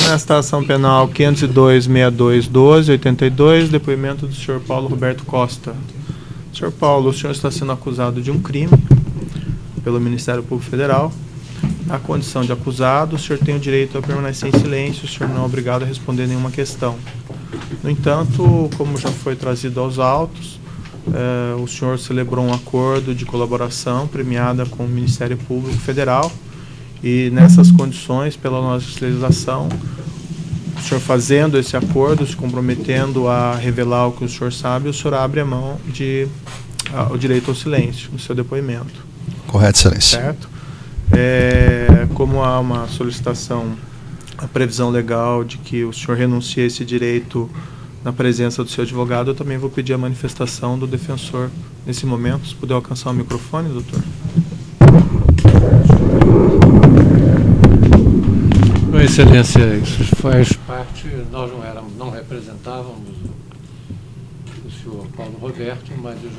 nesta ação penal 502.62.12.82, depoimento do senhor Paulo Roberto Costa. Senhor Paulo, o senhor está sendo acusado de um crime pelo Ministério Público Federal. Na condição de acusado, o senhor tem o direito a permanecer em silêncio, o senhor não é obrigado a responder nenhuma questão. No entanto, como já foi trazido aos autos, o senhor celebrou um acordo de colaboração premiada com o Ministério Público Federal e nessas condições, pela nossa legislação, o senhor fazendo esse acordo, se comprometendo a revelar o que o senhor sabe, o senhor abre a mão o direito ao silêncio no seu depoimento. Correto, excelência. Certo? Como há uma solicitação, a previsão legal de que o senhor renuncie a esse direito na presença do seu advogado, eu também vou pedir a manifestação do defensor nesse momento. Se puder alcançar o microfone, doutor. Excelência, isso faz parte, nós não representávamos o senhor Paulo Roberto, mas eu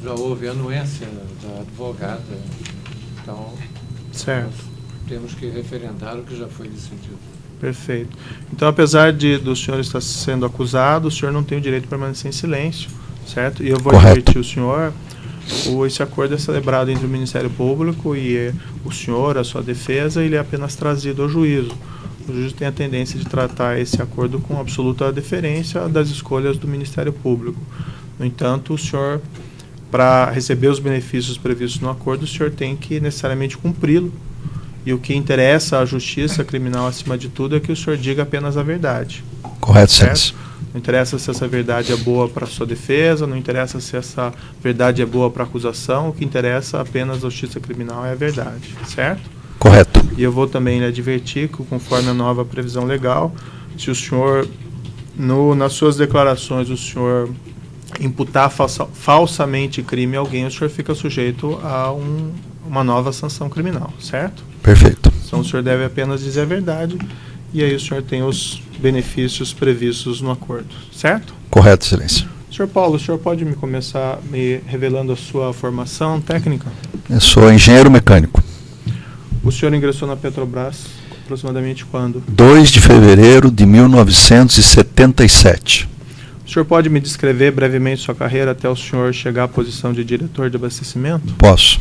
já houve anuência da advogada, então certo, temos que referendar o que já foi decidido. Perfeito. Então, apesar do senhor estar sendo acusado, o senhor não tem o direito de permanecer em silêncio, certo? E eu vou advertir o senhor, esse acordo é celebrado entre o Ministério Público e o senhor, a sua defesa, ele é apenas trazido ao juízo. O juiz tem a tendência de tratar esse acordo com absoluta deferência das escolhas do Ministério Público. No entanto, o senhor, para receber os benefícios previstos no acordo, o senhor tem que necessariamente cumpri-lo. E o que interessa à justiça criminal, acima de tudo, é que o senhor diga apenas a verdade. Correto, certo? Não interessa se essa verdade é boa para a sua defesa, não interessa se essa verdade é boa para a acusação, o que interessa apenas à justiça criminal é a verdade, certo? Correto. E eu vou também lhe advertir que, conforme a nova previsão legal, se o senhor, nas suas declarações, o senhor imputar falsamente crime a alguém, o senhor fica sujeito a uma nova sanção criminal, certo? Perfeito. Então o senhor deve apenas dizer a verdade e aí o senhor tem os benefícios previstos no acordo, certo? Correto, excelência. Senhor Paulo, o senhor pode começar me revelando a sua formação técnica? Eu sou engenheiro mecânico. O senhor ingressou na Petrobras aproximadamente quando? 2 de fevereiro de 1977. O senhor pode me descrever brevemente sua carreira até o senhor chegar à posição de diretor de abastecimento? Posso.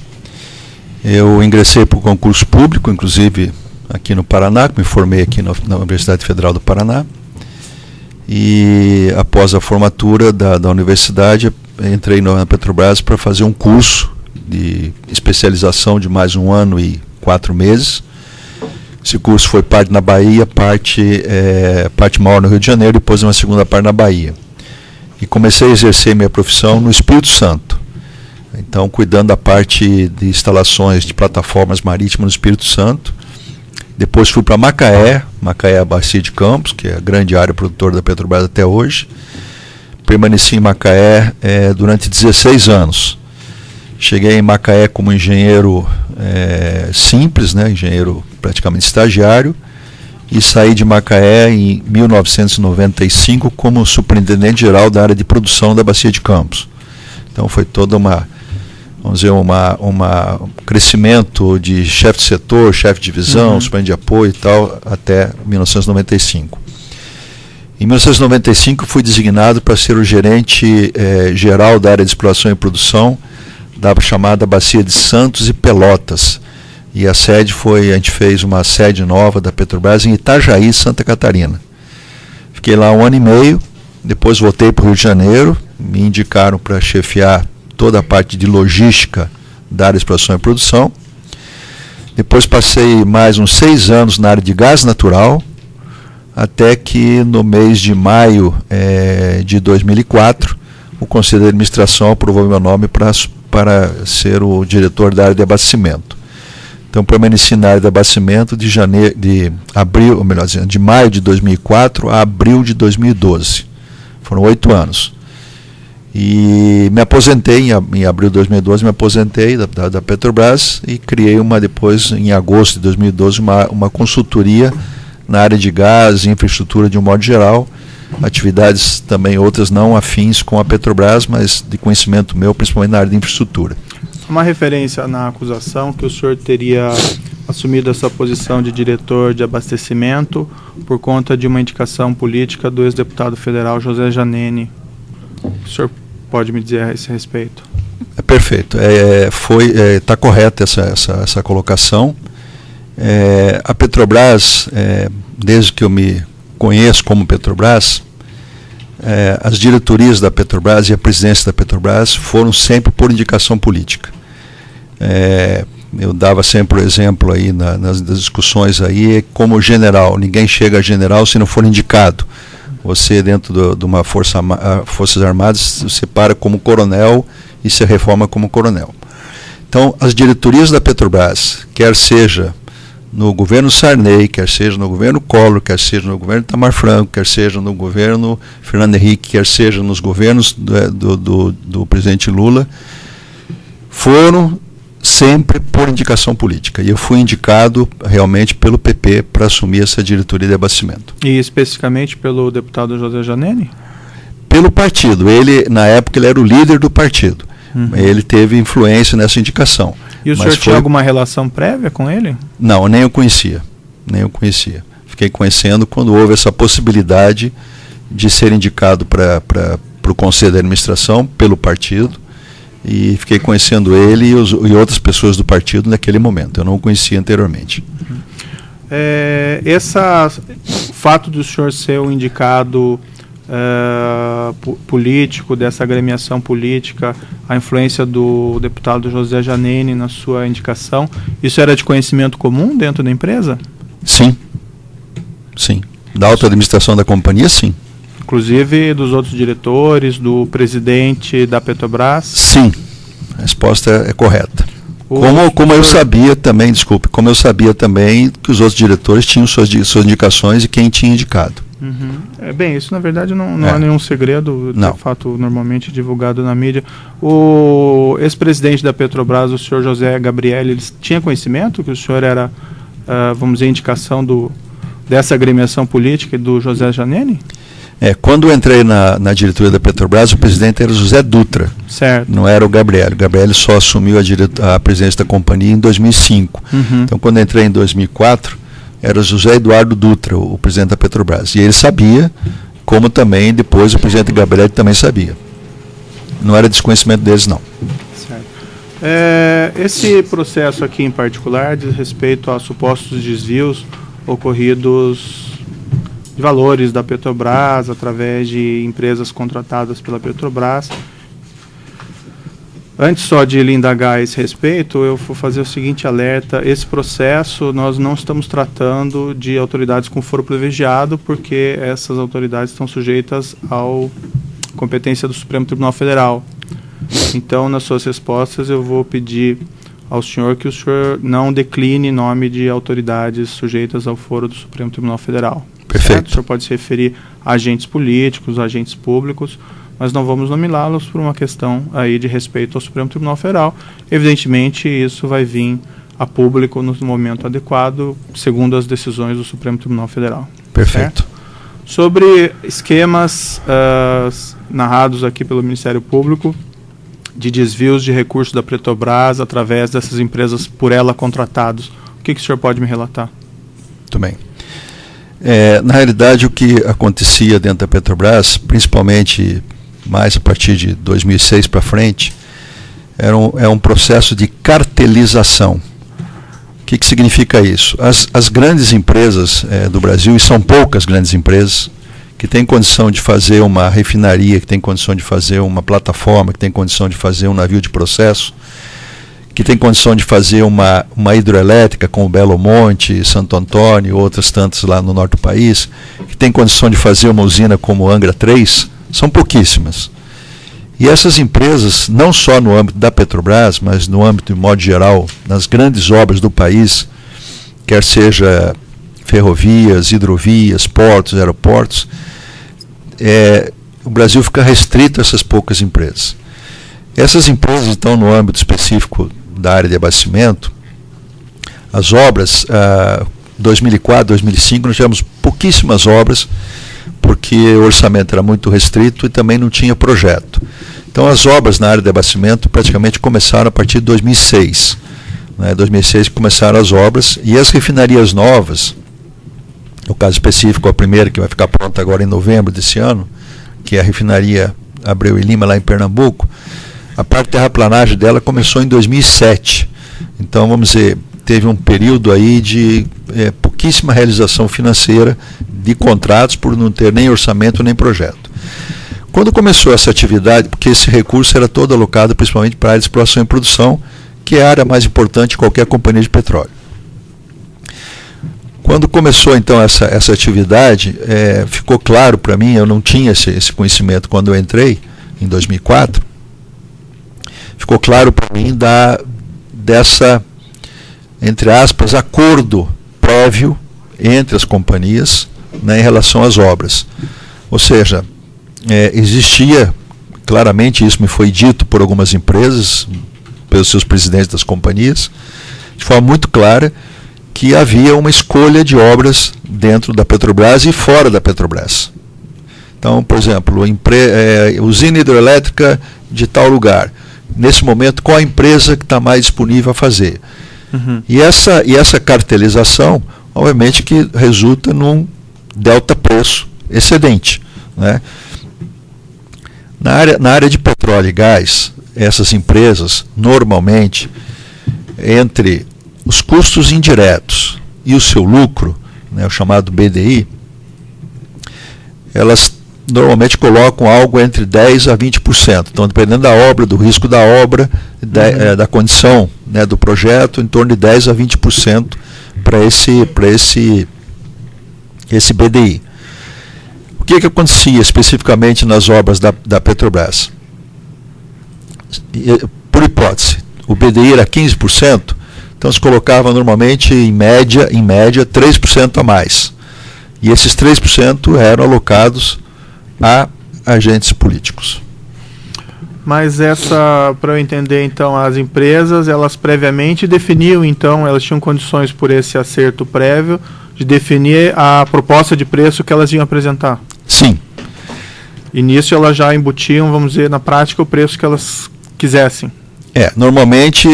Eu ingressei por concurso público, inclusive aqui no Paraná, me formei aqui na Universidade Federal do Paraná. E após a formatura da universidade, entrei na Petrobras para fazer um curso de especialização de mais 1 ano e 4 meses. Esse curso foi parte na Bahia, parte maior no Rio de Janeiro, depois uma segunda parte na Bahia. E comecei a exercer minha profissão no Espírito Santo. Então, cuidando da parte de instalações de plataformas marítimas no Espírito Santo. Depois fui para Macaé, a Bacia de Campos, que é a grande área produtora da Petrobras até hoje. Permaneci em Macaé durante 16 anos. Cheguei em Macaé como engenheiro simples, engenheiro praticamente estagiário, e saí de Macaé em 1995 como superintendente geral da área de produção da Bacia de Campos. Então foi toda um crescimento de chefe de setor, chefe de divisão, superintendente de apoio e tal, até 1995. Em 1995 fui designado para ser o gerente geral da área de exploração e produção da chamada Bacia de Santos e Pelotas. E a gente fez uma sede nova da Petrobras em Itajaí, Santa Catarina. Fiquei lá 1 ano e meio, depois voltei para o Rio de Janeiro, me indicaram para chefiar toda a parte de logística da área de exploração e produção. Depois passei mais uns 6 anos na área de gás natural, até que no mês de maio de 2004, o Conselho de Administração aprovou meu nome para ser o diretor da área de abastecimento. Então, permaneci na área de abastecimento de maio de 2004 a abril de 2012. Foram 8 anos. E me aposentei, em abril de 2012, me aposentei da Petrobras e criei depois, em agosto de 2012, uma consultoria na área de gás e infraestrutura de um modo geral, atividades também outras não afins com a Petrobras, mas de conhecimento meu, principalmente na área de infraestrutura. uma referência na acusação que o senhor teria assumido essa posição de diretor de abastecimento por conta de uma indicação política do ex-deputado federal José Janene. O senhor pode me dizer a esse respeito? Perfeito. Está correta essa colocação. A Petrobras, desde que eu me conheço como Petrobras, as diretorias da Petrobras e a presidência da Petrobras foram sempre por indicação política. Eu dava sempre o exemplo aí nas discussões aí, como general, ninguém chega a general se não for indicado. Você dentro de uma Forças Armadas, você para como coronel e se reforma como coronel. Então, as diretorias da Petrobras, quer seja no governo Sarney, quer seja no governo Collor, quer seja no governo Itamar Franco, quer seja no governo Fernando Henrique, quer seja nos governos do presidente Lula, foram sempre por indicação política. E eu fui indicado realmente pelo PP para assumir essa diretoria de abastecimento. E especificamente pelo deputado José Janene? Pelo partido. Ele, na época, ele era o líder do partido. Ele teve influência nessa indicação. E o senhor tinha alguma relação prévia com ele? Não, nem eu conhecia. Fiquei conhecendo quando houve essa possibilidade de ser indicado para o Conselho de Administração pelo partido. E fiquei conhecendo ele e outras pessoas do partido naquele momento. Eu não o conhecia anteriormente. Esse fato do senhor ser um indicado político, dessa agremiação política, a influência do deputado José Janene na sua indicação, isso era de conhecimento comum dentro da empresa? Sim. Da alta administração da companhia, sim. Inclusive dos outros diretores, do presidente da Petrobras? Sim, a resposta é correta. Como eu sabia também, como eu sabia também que os outros diretores tinham suas indicações e quem tinha indicado. Bem, isso na verdade não há nenhum segredo, é fato normalmente divulgado na mídia. O ex-presidente da Petrobras, o senhor José Gabriel, ele tinha conhecimento que o senhor era, vamos dizer, indicação dessa agremiação política do José Janene? Quando eu entrei na diretoria da Petrobras, o presidente era o José Dutra. Certo. Não era o Gabriel. O Gabriel só assumiu a presidência da companhia em 2005. Então, quando eu entrei em 2004, era o José Eduardo Dutra, o presidente da Petrobras. E ele sabia, como também depois o presidente Gabriel também sabia. Não era desconhecimento deles, não. Certo. Esse processo aqui em particular diz respeito a supostos desvios ocorridos de valores da Petrobras através de empresas contratadas pela Petrobras. Antes só de lhe indagar a esse respeito, eu vou fazer o seguinte alerta: esse processo nós não estamos tratando de autoridades com foro privilegiado, porque essas autoridades estão sujeitas à competência do Supremo Tribunal Federal. Então, nas suas respostas, eu vou pedir ao senhor que o senhor não decline nome de autoridades sujeitas ao foro do Supremo Tribunal Federal. Perfeito. Certo? O senhor pode se referir a agentes políticos, agentes públicos, mas não vamos nomeá-los por uma questão aí de respeito ao Supremo Tribunal Federal. Evidentemente, isso vai vir a público no momento adequado, segundo as decisões do Supremo Tribunal Federal. Perfeito. Certo? Sobre esquemas narrados aqui pelo Ministério Público de desvios de recursos da Petrobras através dessas empresas por ela contratados, o que o senhor pode me relatar? Muito bem. Na realidade, o que acontecia dentro da Petrobras, principalmente mais a partir de 2006 para frente, é um processo de cartelização. O que significa isso? As grandes empresas do Brasil, e são poucas grandes empresas, que têm condição de fazer uma refinaria, que têm condição de fazer uma plataforma, que têm condição de fazer um navio de processo, que tem condição de fazer uma hidroelétrica com o Belo Monte, Santo Antônio e outras tantas lá no norte do país, que tem condição de fazer uma usina como Angra 3, são pouquíssimas. E essas empresas, não só no âmbito da Petrobras, mas no âmbito, de modo geral, nas grandes obras do país, quer seja ferrovias, hidrovias, portos, aeroportos, o Brasil fica restrito a essas poucas empresas. Essas empresas, então, no âmbito específico da área de abastecimento, as obras, 2004, 2005, nós tivemos pouquíssimas obras, porque o orçamento era muito restrito e também não tinha projeto. Então as obras na área de abastecimento praticamente começaram a partir de 2006. Em 2006 começaram as obras, e as refinarias novas, no caso específico a primeira que vai ficar pronta agora em novembro desse ano, que é a refinaria Abreu e Lima lá em Pernambuco, a parte de terraplanagem dela começou em 2007. Então, vamos dizer, teve um período aí de pouquíssima realização financeira de contratos por não ter nem orçamento nem projeto. Quando começou essa atividade, porque esse recurso era todo alocado principalmente para a área de exploração e produção, que é a área mais importante de qualquer companhia de petróleo. Quando começou então essa atividade, ficou claro para mim, eu não tinha esse conhecimento quando eu entrei, em 2004, ficou claro para mim dessa, entre aspas, acordo prévio entre as companhias, né, em relação às obras. Ou seja, existia, claramente isso me foi dito por algumas empresas, pelos seus presidentes das companhias, de forma muito clara, que havia uma escolha de obras dentro da Petrobras e fora da Petrobras. Então, por exemplo, usina hidrelétrica de tal lugar. Nesse momento, qual a empresa que está mais disponível a fazer? Uhum. E essa cartelização, obviamente, que resulta num delta preço excedente, né? Na área de petróleo e gás, essas empresas, normalmente, entre os custos indiretos e o seu lucro, né, o chamado BDI, elas normalmente colocam algo entre 10% a 20%. Então, dependendo da obra, do risco da obra, da condição, né, do projeto, em torno de 10% a 20% para esse BDI. O que acontecia especificamente nas obras da Petrobras? Por hipótese, o BDI era 15%, então se colocava normalmente em média 3% a mais. E esses 3% eram alocados a agentes políticos. Mas para eu entender, então, as empresas, elas previamente definiam, então, elas tinham condições por esse acerto prévio de definir a proposta de preço que elas iam apresentar? Sim. E nisso elas já embutiam, vamos dizer, na prática, o preço que elas quisessem? Normalmente,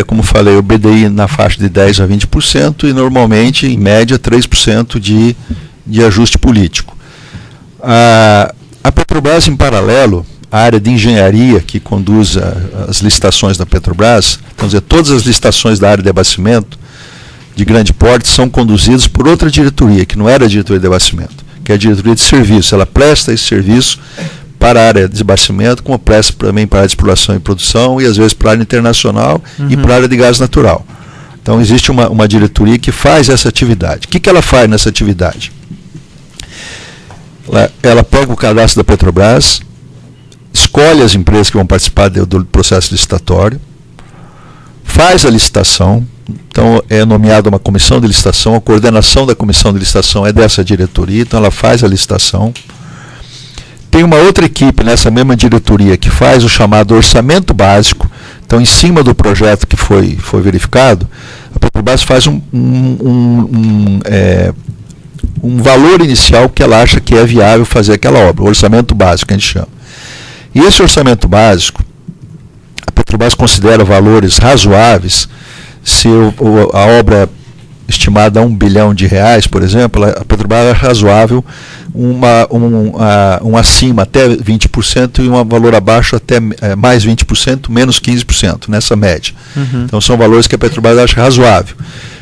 como falei, o BDI na faixa de 10% a 20% e normalmente, em média, 3% de ajuste político. A Petrobras, em paralelo, a área de engenharia que conduz as licitações da Petrobras, vamos dizer, todas as licitações da área de abastecimento de grande porte são conduzidas por outra diretoria, que não era a diretoria de abastecimento, que é a diretoria de serviço. Ela presta esse serviço para a área de abastecimento, como presta também para a área de exploração e produção, e às vezes para a área internacional e para a área de gás natural. Então existe uma diretoria que faz essa atividade. O que ela faz nessa atividade? Ela pega o cadastro da Petrobras, escolhe as empresas que vão participar do processo licitatório, faz a licitação, então é nomeada uma comissão de licitação, a coordenação da comissão de licitação é dessa diretoria, então ela faz a licitação. Tem uma outra equipe nessa mesma diretoria que faz o chamado orçamento básico, então em cima do projeto que foi verificado, a Petrobras faz um valor inicial que ela acha que é viável fazer aquela obra, o orçamento básico que a gente chama. E esse orçamento básico, a Petrobras considera valores razoáveis se a obra estimada a R$1 bilhão, por exemplo, a Petrobras é razoável um acima até 20% e um valor abaixo até mais 20%, menos 15%, nessa média. Uhum. Então são valores que a Petrobras acha razoável.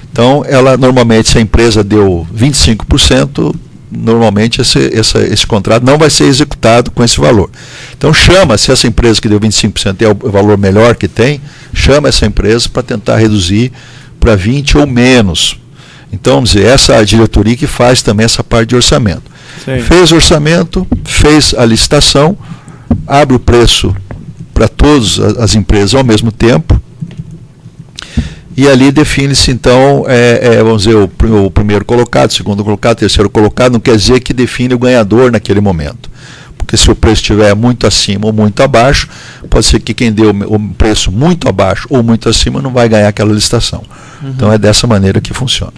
Então, normalmente, se a empresa deu 25%, normalmente esse contrato não vai ser executado com esse valor. Então, se essa empresa que deu 25% é o valor melhor que tem, chama essa empresa para tentar reduzir para 20% ou menos. Então, vamos dizer, essa é a diretoria que faz também essa parte de orçamento. Sim. Fez o orçamento, fez a licitação, abre o preço para todas as empresas ao mesmo tempo, e ali define-se, então, vamos dizer, o primeiro colocado, segundo colocado, terceiro colocado, não quer dizer que define o ganhador naquele momento. Porque se o preço estiver muito acima ou muito abaixo, pode ser que quem deu o preço muito abaixo ou muito acima não vai ganhar aquela licitação. Uhum. Então é dessa maneira que funciona.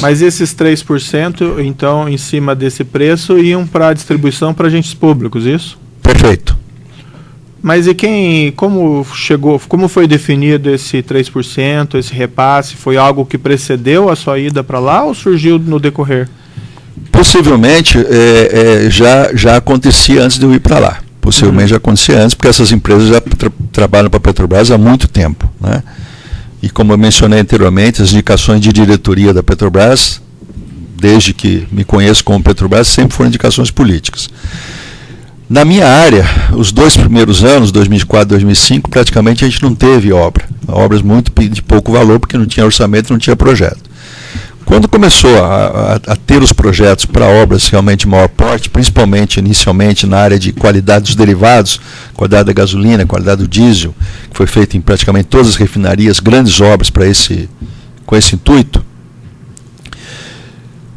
Mas esses 3%, então, em cima desse preço, iam para a distribuição para agentes públicos, isso? Perfeito. Mas e como foi definido esse 3%, esse repasse? Foi algo que precedeu a sua ida para lá ou surgiu no decorrer? Possivelmente já acontecia antes de eu ir para lá. Possivelmente já acontecia antes, porque essas empresas já trabalham para a Petrobras há muito tempo, né? E como eu mencionei anteriormente, as indicações de diretoria da Petrobras, desde que me conheço como Petrobras, sempre foram indicações políticas. Na minha área, os 2 primeiros anos, 2004 e 2005, praticamente a gente não teve obras muito de pouco valor, porque não tinha orçamento, não tinha projeto. Quando começou a ter os projetos para obras realmente de maior porte, principalmente inicialmente na área de qualidade dos derivados, qualidade da gasolina, qualidade do diesel, que foi feito em praticamente todas as refinarias, grandes obras com esse intuito,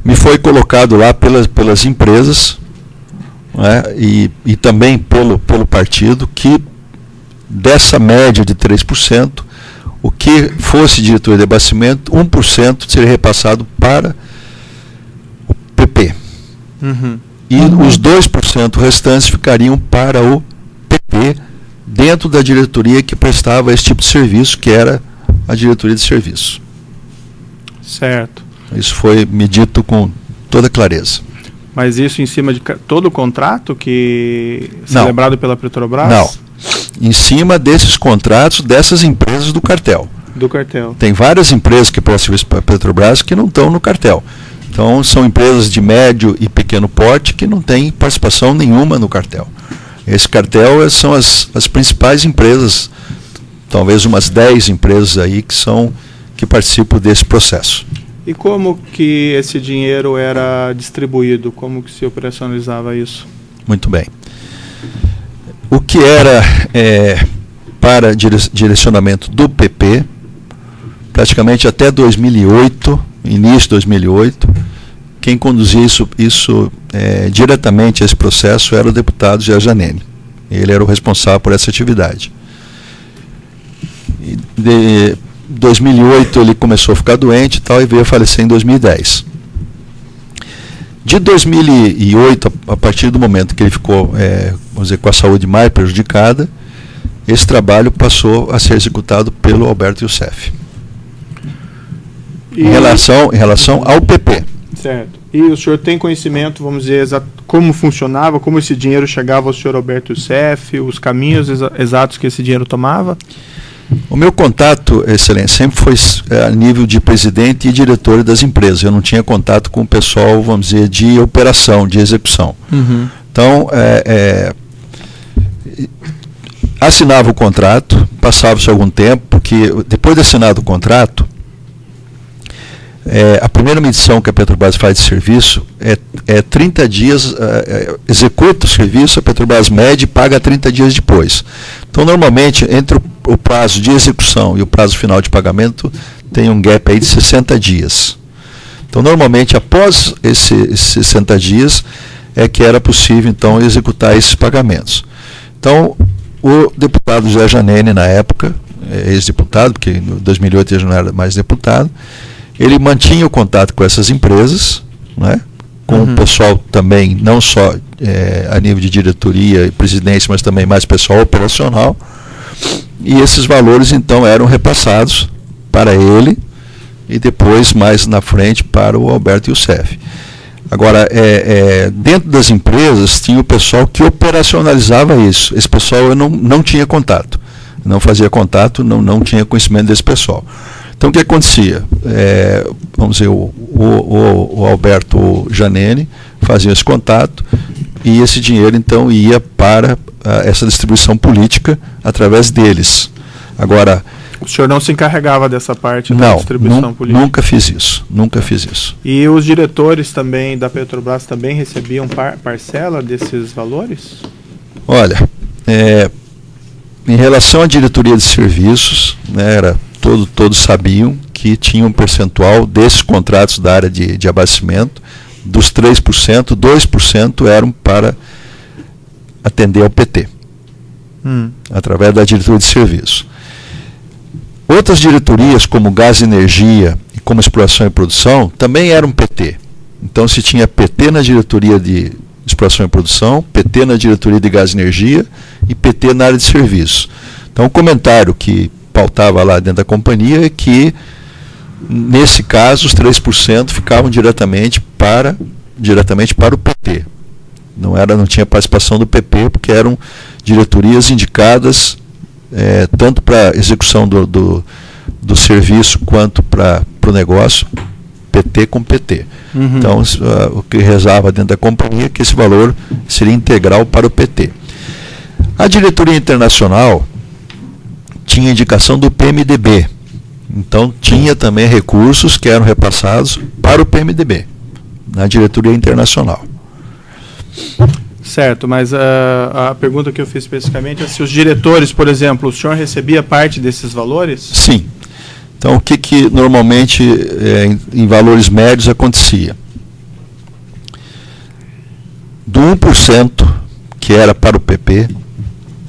me foi colocado lá pelas empresas, né, e também pelo partido, que dessa média de 3%, o que fosse diretoria de abastecimento, 1% seria repassado para o PP. E os 2% restantes ficariam para o PP, dentro da diretoria que prestava esse tipo de serviço, que era a diretoria de serviço. Certo. Isso foi me dito com toda clareza. Mas isso em cima de todo o contrato que celebrado pela Petrobras? Não. Em cima desses contratos dessas empresas do cartel. Do cartel. Tem várias empresas que prestam serviço para a Petrobras que não estão no cartel. Então, são empresas de médio e pequeno porte que não têm participação nenhuma no cartel. Esse cartel são as principais empresas, talvez umas 10 empresas aí que participam desse processo. E como que esse dinheiro era distribuído? Como que se operacionalizava isso? Muito bem. O que era para direcionamento do PP, praticamente até 2008, início de 2008, quem conduzia isso diretamente a esse processo era o deputado Zé Janene. Ele era o responsável por essa atividade. Em 2008 ele começou a ficar doente e tal, e veio a falecer em 2010. De 2008, a partir do momento que ele ficou, vamos dizer, com a saúde mais prejudicada, esse trabalho passou a ser executado pelo Alberto Youssef. Em relação ao PP. Certo. E o senhor tem conhecimento, vamos dizer, como funcionava, como esse dinheiro chegava ao senhor Alberto Youssef, os caminhos exatos que esse dinheiro tomava? O meu contato, Excelência, sempre foi a nível de presidente e diretor das empresas. Eu não tinha contato com o pessoal, vamos dizer, de operação, de execução. Então, assinava o contrato, passava-se algum tempo, porque depois de assinado o contrato, a primeira medição que a Petrobras faz de serviço é 30 dias, executa o serviço, a Petrobras mede e paga 30 dias depois. Então, normalmente, entre o prazo de execução e o prazo final de pagamento, tem um gap aí de 60 dias. Então, normalmente, após esses 60 dias, é que era possível, então, executar esses pagamentos. Então, o deputado Zé Janene, na época, ex-deputado, porque em 2008 ele não era mais deputado, ele mantinha o contato com essas empresas, né, com o pessoal também, não só a nível de diretoria e presidência, mas também mais pessoal operacional, e esses valores então eram repassados para ele e depois, mais na frente, para o Alberto Youssef. Agora, dentro das empresas tinha o pessoal que operacionalizava isso. Esse pessoal eu não tinha contato, não fazia contato, não tinha conhecimento desse pessoal. Então, o que acontecia? Vamos dizer, o Alberto Janene fazia esse contato e esse dinheiro, então, ia para essa distribuição política através deles. Agora... O senhor não se encarregava dessa parte da distribuição política? Nunca fiz isso. E os diretores também da Petrobras também recebiam parcela desses valores? Olha, em relação à diretoria de serviços, né, todos sabiam que tinha um percentual desses contratos da área de abastecimento, dos 3%, 2% eram para atender ao PT, através da diretoria de serviços. Outras diretorias, como Gás e Energia e como exploração e produção, também era um PT. Então se tinha PT na diretoria de exploração e produção, PT na diretoria de gás e energia e PT na área de serviços. Então o comentário que pautava lá dentro da companhia é que, nesse caso, os 3% ficavam diretamente para o PT. Não tinha participação do PP, porque eram diretorias indicadas tanto para execução do serviço quanto para o negócio, PT com PT. Uhum. Então, o que rezava dentro da companhia é que esse valor seria integral para o PT. A diretoria internacional tinha indicação do PMDB. Então, tinha também recursos que eram repassados para o PMDB, na diretoria internacional. Certo, mas a pergunta que eu fiz especificamente é se os diretores, por exemplo, o senhor recebia parte desses valores? Sim. Então, o que normalmente, em valores médios, acontecia? Do 1%, que era para o PP,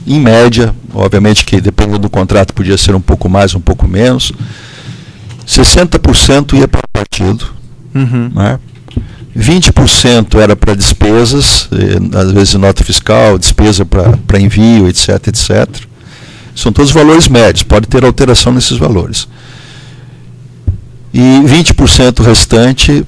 em média, obviamente que dependendo do contrato podia ser um pouco mais, um pouco menos, 60% ia para o partido, né? 20% era para despesas, às vezes nota fiscal, despesa para envio, etc, etc. São todos valores médios, pode ter alteração nesses valores. E 20% restante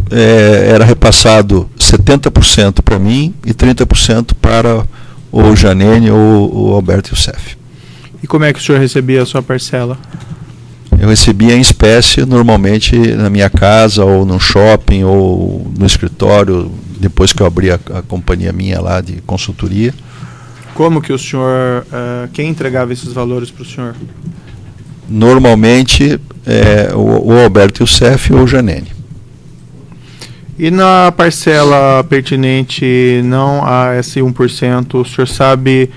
era repassado 70% para mim e 30% para o Janene ou o Alberto Youssef. E como é que o senhor recebia a sua parcela? Eu recebia em espécie, normalmente na minha casa, ou no shopping, ou no escritório, depois que eu abri a companhia minha lá de consultoria. Como que o senhor, quem entregava esses valores para o senhor? Normalmente o Alberto Youssef ou o Janene. E na parcela pertinente não a esse 1%, o senhor sabe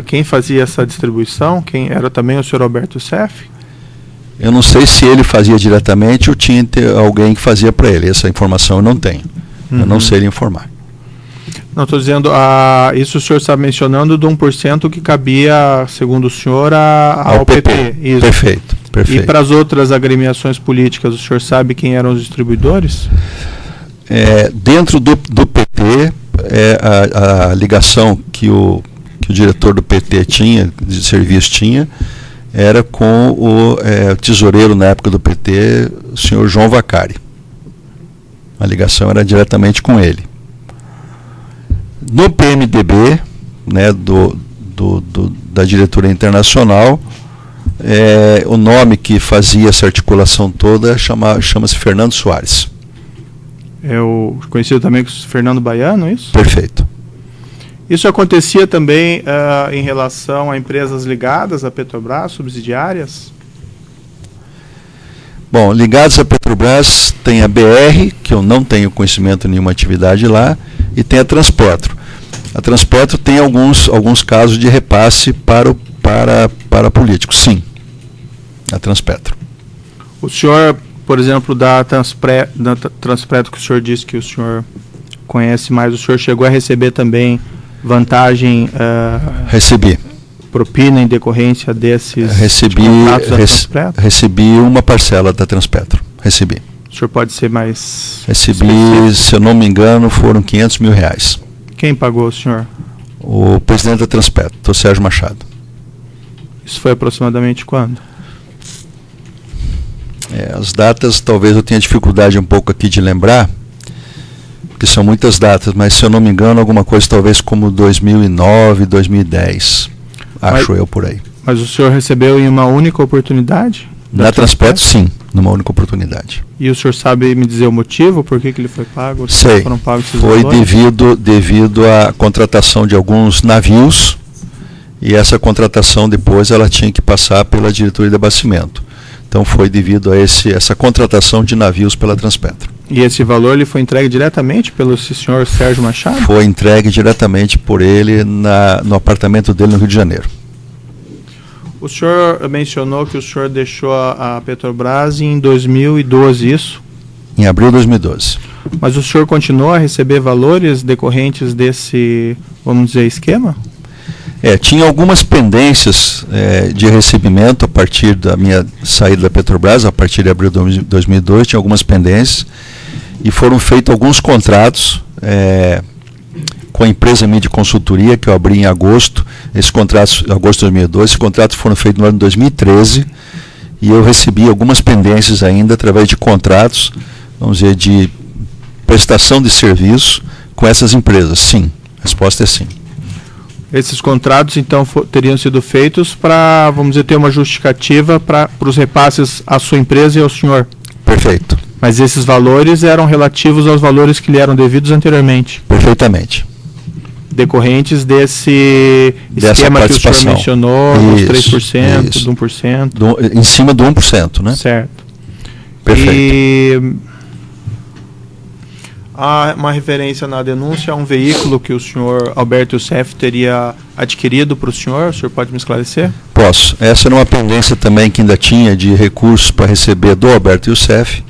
quem fazia essa distribuição? Quem era também o senhor Alberto Youssef? Eu não sei se ele fazia diretamente ou tinha alguém que fazia para ele. Essa informação eu não tenho. Eu não sei lhe informar. Não, estou dizendo, isso o senhor está mencionando de 1% que cabia, segundo o senhor, ao PP. Isso. Perfeito. E para as outras agremiações políticas, o senhor sabe quem eram os distribuidores? Dentro do PT, a ligação que o diretor do PT tinha, de serviço tinha, era com o tesoureiro na época do PT, o senhor João Vacari. A ligação era diretamente com ele. No PMDB, né, da diretoria internacional, o nome que fazia essa articulação toda chama-se Fernando Soares. É o conhecido também como Fernando Baiano, é isso? Perfeito. Isso acontecia também em relação a empresas ligadas à Petrobras, subsidiárias? Bom, ligados à Petrobras tem a BR, que eu não tenho conhecimento de nenhuma atividade lá, e tem a Transpetro. A Transpetro tem alguns casos de repasse para políticos, sim. A Transpetro. O senhor, por exemplo, da Transpetro, que o senhor disse que o senhor conhece mais, o senhor chegou a receber também vantagem? Recebi. Propina em decorrência desses contratos da Transpetro? Recebi uma parcela da Transpetro. Recebi. O senhor pode ser mais Recebi, específico? Se eu não me engano, foram R$500 mil. Quem pagou o senhor? O presidente da Transpetro, o Sérgio Machado. Isso foi aproximadamente quando? As datas, talvez eu tenha dificuldade um pouco aqui de lembrar, porque são muitas datas, mas se eu não me engano, alguma coisa talvez como 2009, 2010, acho eu por aí. Mas o senhor recebeu em uma única oportunidade? Na Transpetro, sim, numa única oportunidade. E o senhor sabe me dizer o motivo, por que ele foi pago? Sei, foram pagos esses foi valores? devido à contratação de alguns navios, e essa contratação depois ela tinha que passar pela diretoria de abastecimento. Então foi devido a essa contratação de navios pela Transpetro. E esse valor ele foi entregue diretamente pelo senhor Sérgio Machado? Foi entregue diretamente por ele no apartamento dele no Rio de Janeiro. O senhor mencionou que o senhor deixou a Petrobras em 2012, isso? Em abril de 2012. Mas o senhor continuou a receber valores decorrentes desse, vamos dizer, esquema? Tinha algumas pendências de recebimento a partir da minha saída da Petrobras, a partir de abril de 2002, tinha algumas pendências, e foram feitos alguns contratos com a empresa Mídia Consultoria, que eu abri em agosto, esses contratos, agosto de 2002, esses contratos foram feitos no ano de 2013, e eu recebi algumas pendências ainda através de contratos, vamos dizer, de prestação de serviço com essas empresas. Sim, a resposta é sim. Esses contratos, então, teriam sido feitos para, vamos dizer, ter uma justificativa para os repasses à sua empresa e ao senhor? Perfeito. Mas esses valores eram relativos aos valores que lhe eram devidos anteriormente? Perfeitamente. Decorrentes desse esquema que o senhor mencionou, dos 3%, isso. do 1%? Em cima do 1%, né? Certo. Perfeito. E há uma referência na denúncia a um veículo que o senhor Alberto Youssef teria adquirido para o senhor pode me esclarecer? Posso. Essa era uma pendência também que ainda tinha de recursos para receber do Alberto Youssef,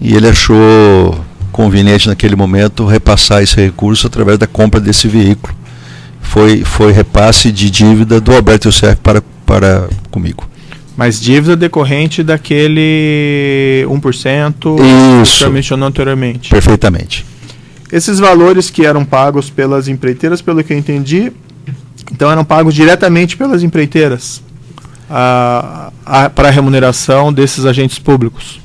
e ele achou conveniente naquele momento repassar esse recurso através da compra desse veículo. Foi repasse de dívida do Alberto Youssef para comigo. Mas dívida decorrente daquele 1% que o senhor mencionou anteriormente. Perfeitamente. Esses valores que eram pagos pelas empreiteiras, pelo que eu entendi, então eram pagos diretamente pelas empreiteiras para a remuneração desses agentes públicos.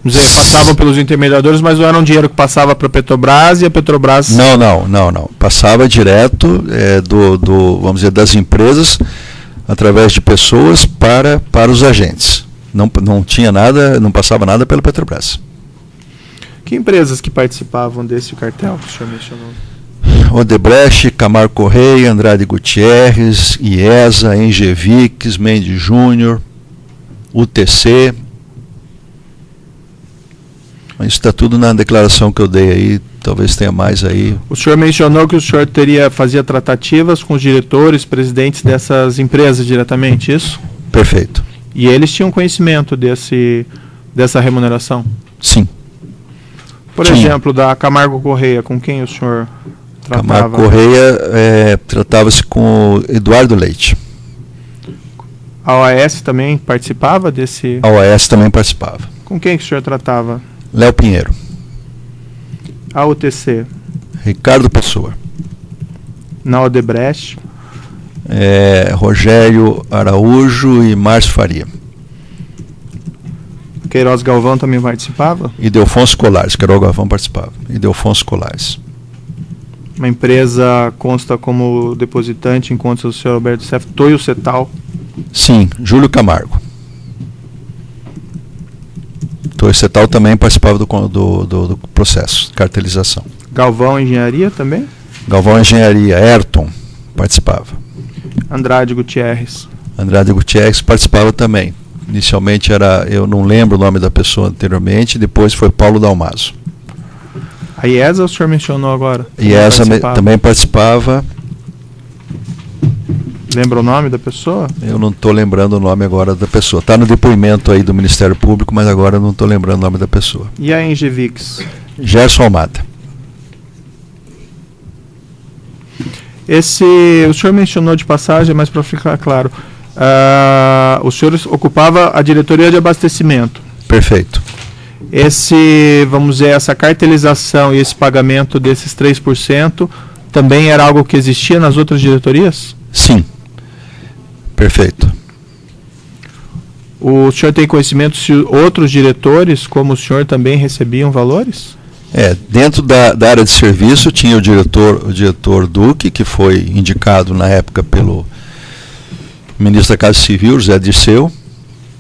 Vamos dizer, passavam pelos intermediadores, mas não era um dinheiro que passava para a Petrobras e a Petrobras... Não. Passava direto vamos dizer, das empresas, através de pessoas para os agentes. Não tinha nada, não passava nada pela Petrobras. Que empresas que participavam desse cartel que o senhor mencionou? Odebrecht, Camargo Correia, Andrade Gutierrez, IESA, Engevix, Mendes Júnior, UTC. Isso está tudo na declaração que eu dei aí, talvez tenha mais aí. O senhor mencionou que o senhor fazia tratativas com os diretores, presidentes dessas empresas diretamente, isso? Perfeito. E eles tinham conhecimento dessa remuneração? Sim. Por exemplo, da Camargo Correia, com quem o senhor tratava? Camargo Correia tratava-se com o Eduardo Leite. A OAS também participava desse... A OAS também participava. Com quem que o senhor tratava? Léo Pinheiro. A UTC? Ricardo Pessoa. Na Odebrecht? Rogério Araújo e Márcio Faria. Queiroz Galvão também participava? E Delfonso Colares. Queiroz Galvão participava. E Delfonso Colares. Uma empresa consta como depositante em contas do senhor Alberto Youssef, Toyo Cetal? Sim, Júlio Camargo. Toyo Cetal também participava do processo, cartelização. Galvão Engenharia também? Galvão Engenharia, Ayrton participava. Andrade Gutierrez? Andrade Gutierrez participava também. Inicialmente eu não lembro o nome da pessoa anteriormente, depois foi Paulo Dalmaso. A IESA o senhor mencionou agora? IESA também participava. Lembra o nome da pessoa? Eu não estou lembrando o nome agora da pessoa. Está no depoimento aí do Ministério Público, mas agora eu não estou lembrando o nome da pessoa. E a Engevix? Gerson Almada. O senhor mencionou de passagem, mas para ficar claro, o senhor ocupava a diretoria de abastecimento. Perfeito. Vamos dizer, essa cartelização e esse pagamento desses 3% também era algo que existia nas outras diretorias? Sim. Perfeito. O senhor tem conhecimento se outros diretores, como o senhor, também recebiam valores? Dentro da área de serviço tinha o diretor Duque, que foi indicado na época pelo ministro da Casa Civil, José Dirceu,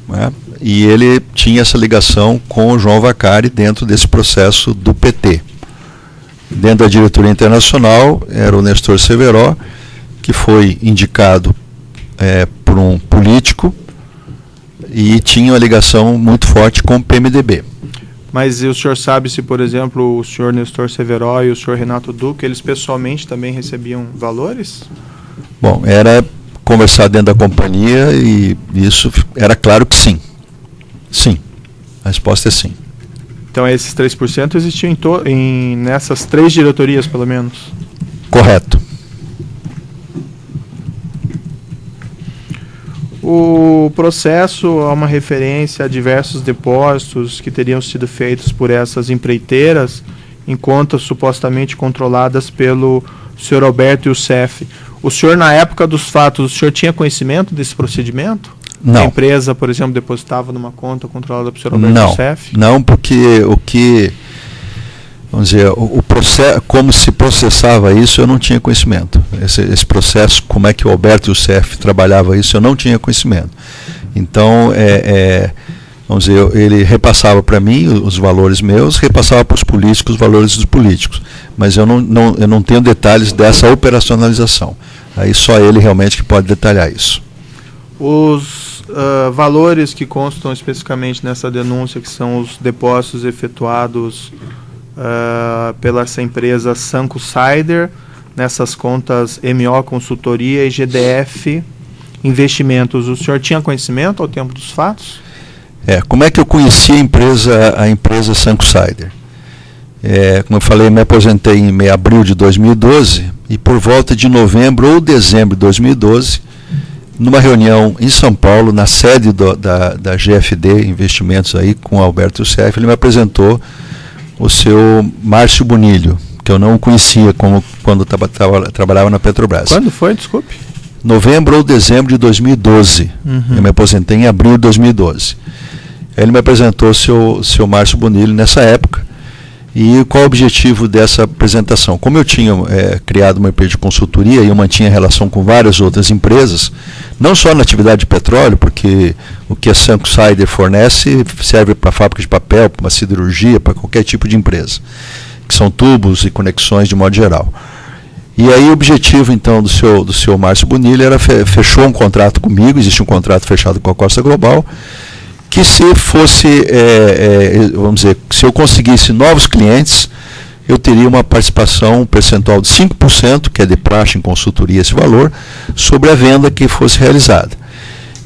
né? E ele tinha essa ligação com o João Vacari dentro desse processo do PT. Dentro da diretoria internacional era o Nestor Severo, que foi indicado por um político e tinha uma ligação muito forte com o PMDB. Mas o senhor sabe se, por exemplo, o senhor Nestor Severo e o senhor Renato Duque, eles pessoalmente também recebiam valores? Bom, era conversar dentro da companhia e isso era claro que sim. Sim, a resposta é sim. Então esses 3% existiam nessas 3 diretorias, pelo menos? Correto. O processo há uma referência a diversos depósitos que teriam sido feitos por essas empreiteiras em contas supostamente controladas pelo senhor Alberto Youssef. O senhor, na época dos fatos, o senhor tinha conhecimento desse procedimento? Não. A empresa, por exemplo, depositava numa conta controlada pelo senhor Alberto Youssef? Não, porque o que... Vamos dizer, o processo, como se processava isso, eu não tinha conhecimento. Esse processo, como é que o Alberto Youssef trabalhava isso, eu não tinha conhecimento. Então, vamos dizer, ele repassava para mim os valores meus, repassava para os políticos os valores dos políticos. Mas eu não tenho detalhes dessa operacionalização. Aí só ele realmente que pode detalhar isso. Os valores que constam especificamente nessa denúncia, que são os depósitos efetuados pela essa empresa Sanco Sider, nessas contas MO Consultoria e GDF Investimentos. O senhor tinha conhecimento ao tempo dos fatos? Como é que eu conheci a empresa Sanco Sider? Como eu falei, me aposentei em abril de 2012 e por volta de novembro ou dezembro de 2012, numa reunião em São Paulo, na sede da GFD Investimentos aí, com o Alberto Youssef, ele me apresentou o seu Márcio Bonilho, que eu não conhecia quando trabalhava na Petrobras. Quando foi, desculpe? Novembro ou dezembro de 2012. Eu me aposentei em abril de 2012. Ele me apresentou o seu Márcio Bonilho nessa época. E qual o objetivo dessa apresentação? Como eu tinha criado uma empresa de consultoria e eu mantinha relação com várias outras empresas, não só na atividade de petróleo, porque o que a Sanco Sider fornece serve para fábrica de papel, para uma siderurgia, para qualquer tipo de empresa, que são tubos e conexões de modo geral. E aí o objetivo então do seu Márcio Bonilho era fechou um contrato comigo, existe um contrato fechado com a Costa Global, que se fosse, vamos dizer, se eu conseguisse novos clientes, eu teria uma participação, um percentual de 5%, que é de praxe em consultoria esse valor, sobre a venda que fosse realizada.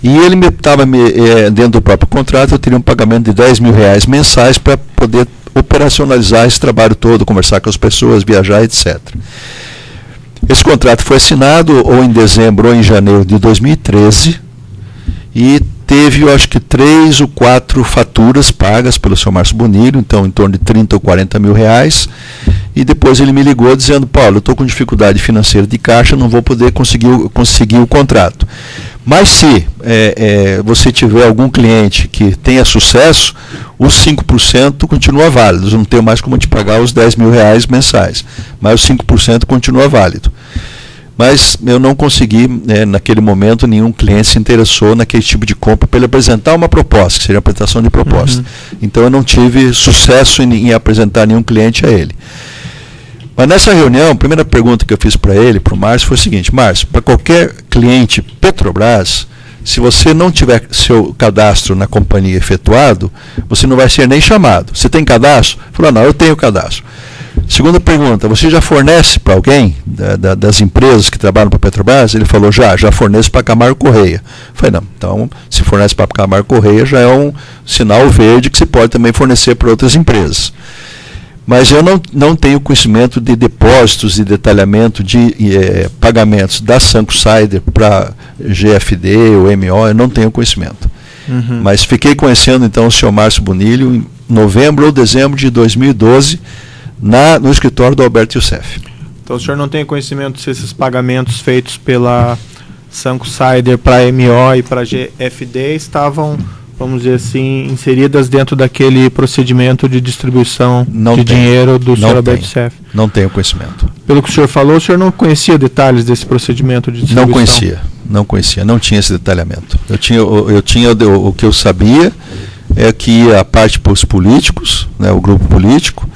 E ele estava dentro do próprio contrato, eu teria um pagamento de R$10 mil mensais para poder operacionalizar esse trabalho todo, conversar com as pessoas, viajar, etc. Esse contrato foi assinado ou em dezembro ou em janeiro de 2013 e teve, eu acho que 3 ou 4 faturas pagas pelo seu Márcio Bonilho, então em torno de 30 ou 40 mil reais, e depois ele me ligou dizendo: Paulo, eu estou com dificuldade financeira de caixa, não vou poder conseguir o contrato. Mas se você tiver algum cliente que tenha sucesso, os 5% continua válido, eu não tenho mais como te pagar os R$10 mil mensais, mas os 5% continua válido. Mas eu não consegui, naquele momento, nenhum cliente se interessou naquele tipo de compra para ele apresentar uma proposta, que seria a apresentação de proposta. Então eu não tive sucesso em apresentar nenhum cliente a ele. Mas nessa reunião, a primeira pergunta que eu fiz para ele, para o Márcio, foi o seguinte: Márcio, para qualquer cliente Petrobras, se você não tiver seu cadastro na companhia efetuado, você não vai ser nem chamado. Você tem cadastro? Ele falou: não, eu tenho cadastro. Segunda pergunta: você já fornece para alguém das empresas que trabalham para a Petrobras? Ele falou: já forneço para a Camargo Correia. Eu falei: não, então se fornece para a Camargo Correia já é um sinal verde que você pode também fornecer para outras empresas. Mas eu não tenho conhecimento de depósitos e detalhamento de pagamentos da Sanco Sider para GFD ou MO, eu não tenho conhecimento. Mas fiquei conhecendo então o senhor Márcio Bonilho em novembro ou dezembro de 2012, no escritório do Alberto Youssef. Então o senhor não tem conhecimento se esses pagamentos feitos pela Sanco Sider para MO e para GFD estavam, vamos dizer assim, inseridas dentro daquele procedimento de distribuição dinheiro do senhor Alberto Youssef? Não tenho conhecimento. Pelo que o senhor falou, o senhor não conhecia detalhes desse procedimento de distribuição? Não conhecia, não tinha esse detalhamento. Eu tinha o que eu sabia é que a parte para os políticos, o grupo político,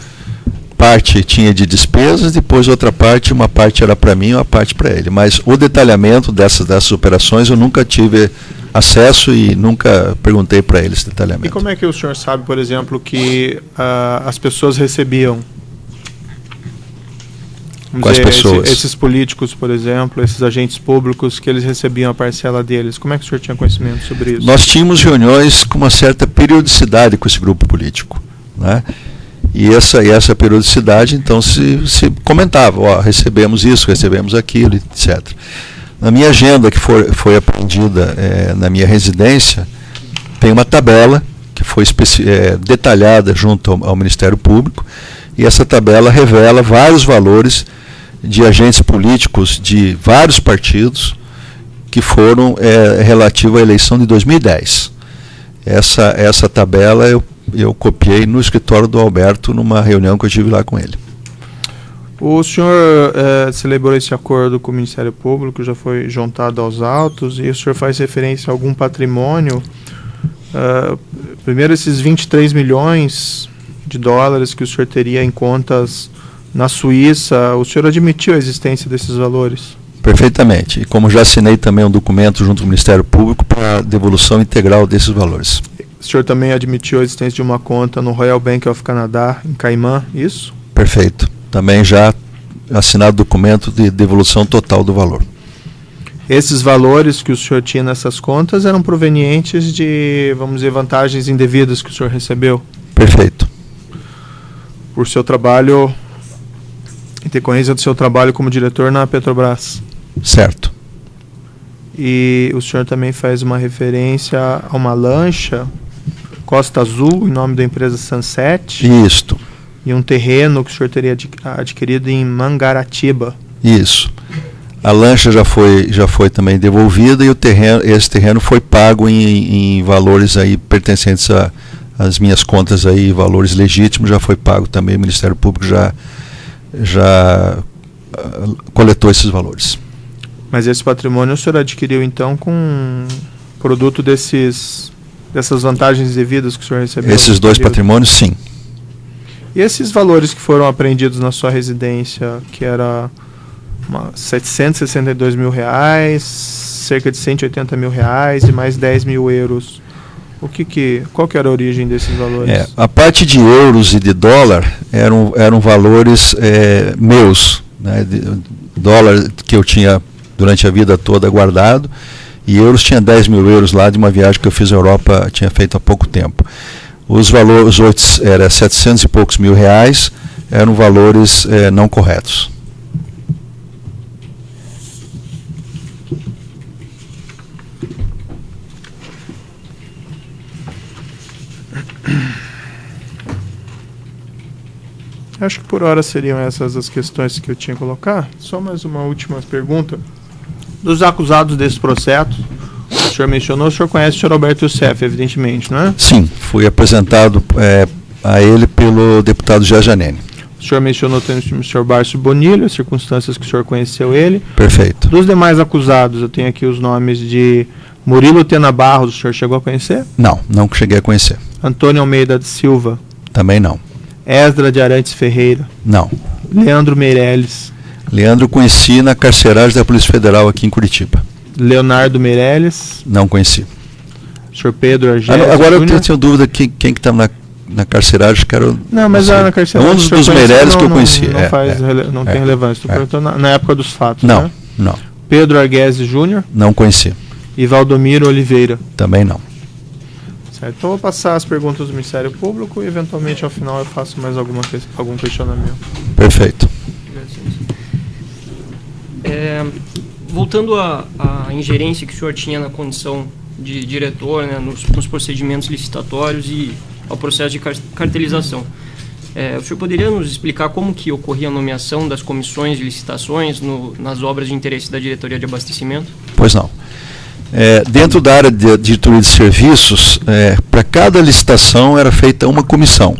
parte tinha de despesas, depois outra parte, uma parte era para mim, uma parte para ele. Mas o detalhamento dessas operações eu nunca tive acesso e nunca perguntei para ele esse detalhamento. E como é que o senhor sabe, por exemplo, que as pessoas recebiam? Quais pessoas? Esses políticos, por exemplo, esses agentes públicos, que eles recebiam a parcela deles. Como é que o senhor tinha conhecimento sobre isso? Nós tínhamos reuniões com uma certa periodicidade com esse grupo político, né? E essa periodicidade, então, se comentava: recebemos isso, recebemos aquilo, etc. Na minha agenda, que foi apreendida na minha residência, tem uma tabela que foi detalhada junto ao Ministério Público, e essa tabela revela vários valores de agentes políticos de vários partidos que foram relativos à eleição de 2010. Essa tabela eu copiei no escritório do Alberto numa reunião que eu tive lá com ele. O senhor celebrou esse acordo com o Ministério Público, já foi juntado aos autos, e o senhor faz referência a algum patrimônio? Primeiro, esses 23 milhões de dólares que o senhor teria em contas na Suíça, o senhor admitiu a existência desses valores? Perfeitamente. E como já assinei também um documento junto ao Ministério Público para a devolução integral desses valores. O senhor também admitiu a existência de uma conta no Royal Bank of Canada, em Caimã, isso? Perfeito. Também já assinado documento de devolução total do valor. Esses valores que o senhor tinha nessas contas eram provenientes de, vamos dizer, vantagens indevidas que o senhor recebeu? Perfeito. Por seu trabalho, em decorrência do seu trabalho como diretor na Petrobras? Certo. E o senhor também faz uma referência a uma lancha Costa Azul, em nome da empresa Sunset? Isto. E um terreno que o senhor teria adquirido em Mangaratiba? Isso. A lancha já foi também devolvida, e esse terreno foi pago em valores aí pertencentes às minhas contas aí, valores legítimos, já foi pago também, o Ministério Público já coletou esses valores. Mas esse patrimônio o senhor adquiriu então com produto dessas vantagens devidas que o senhor recebeu? Esses dois patrimônios, sim. E esses valores que foram apreendidos na sua residência, que era 762 mil reais, cerca de 180 mil reais e mais 10 mil euros, qual que era a origem desses valores? A parte de euros e de dólar eram valores meus, né, dólar que eu tinha durante a vida toda guardado, e euros tinha 10 mil euros lá de uma viagem que eu fiz à Europa, tinha feito há pouco tempo. Os outros eram 700 e poucos mil reais, eram valores não corretos. Acho que por hora seriam essas as questões que eu tinha que colocar. Só mais uma última pergunta. Dos acusados desse processo, o senhor mencionou, o senhor conhece o senhor Alberto Youssef, evidentemente, não é? Sim, fui apresentado a ele pelo deputado Jajanene. O senhor mencionou também o senhor Bárcio Bonilho, as circunstâncias que o senhor conheceu ele. Perfeito. Dos demais acusados, eu tenho aqui os nomes de Murilo Tena Barros, o senhor chegou a conhecer? Não cheguei a conhecer. Antônio Almeida de Silva? Também não. Esdra de Arantes Ferreira? Não. Leandro Meirelles? Leandro conheci na carceragem da Polícia Federal aqui em Curitiba. Leonardo Meirelles? Não conheci. Senhor Pedro Argel? Agora eu tenho dúvida quem que estava na carceragem, que era... Não, mas lá na carceragem... É um dos Meirelles que eu conheci. Não tem relevância. Estou perguntando na época dos fatos, Não, né? não. Pedro Arguese Júnior? Não conheci. E Valdomiro Oliveira? Também não. Certo. Então, eu vou passar as perguntas do Ministério Público e, eventualmente, ao final, eu faço mais algum questionamento. Perfeito. Voltando à ingerência que o senhor tinha na condição de diretor, né, nos procedimentos licitatórios e ao processo de cartelização, o senhor poderia nos explicar como que ocorria a nomeação das comissões de licitações nas obras de interesse da diretoria de abastecimento? Pois não. Dentro da área de diretoria de serviços, para cada licitação era feita uma comissão.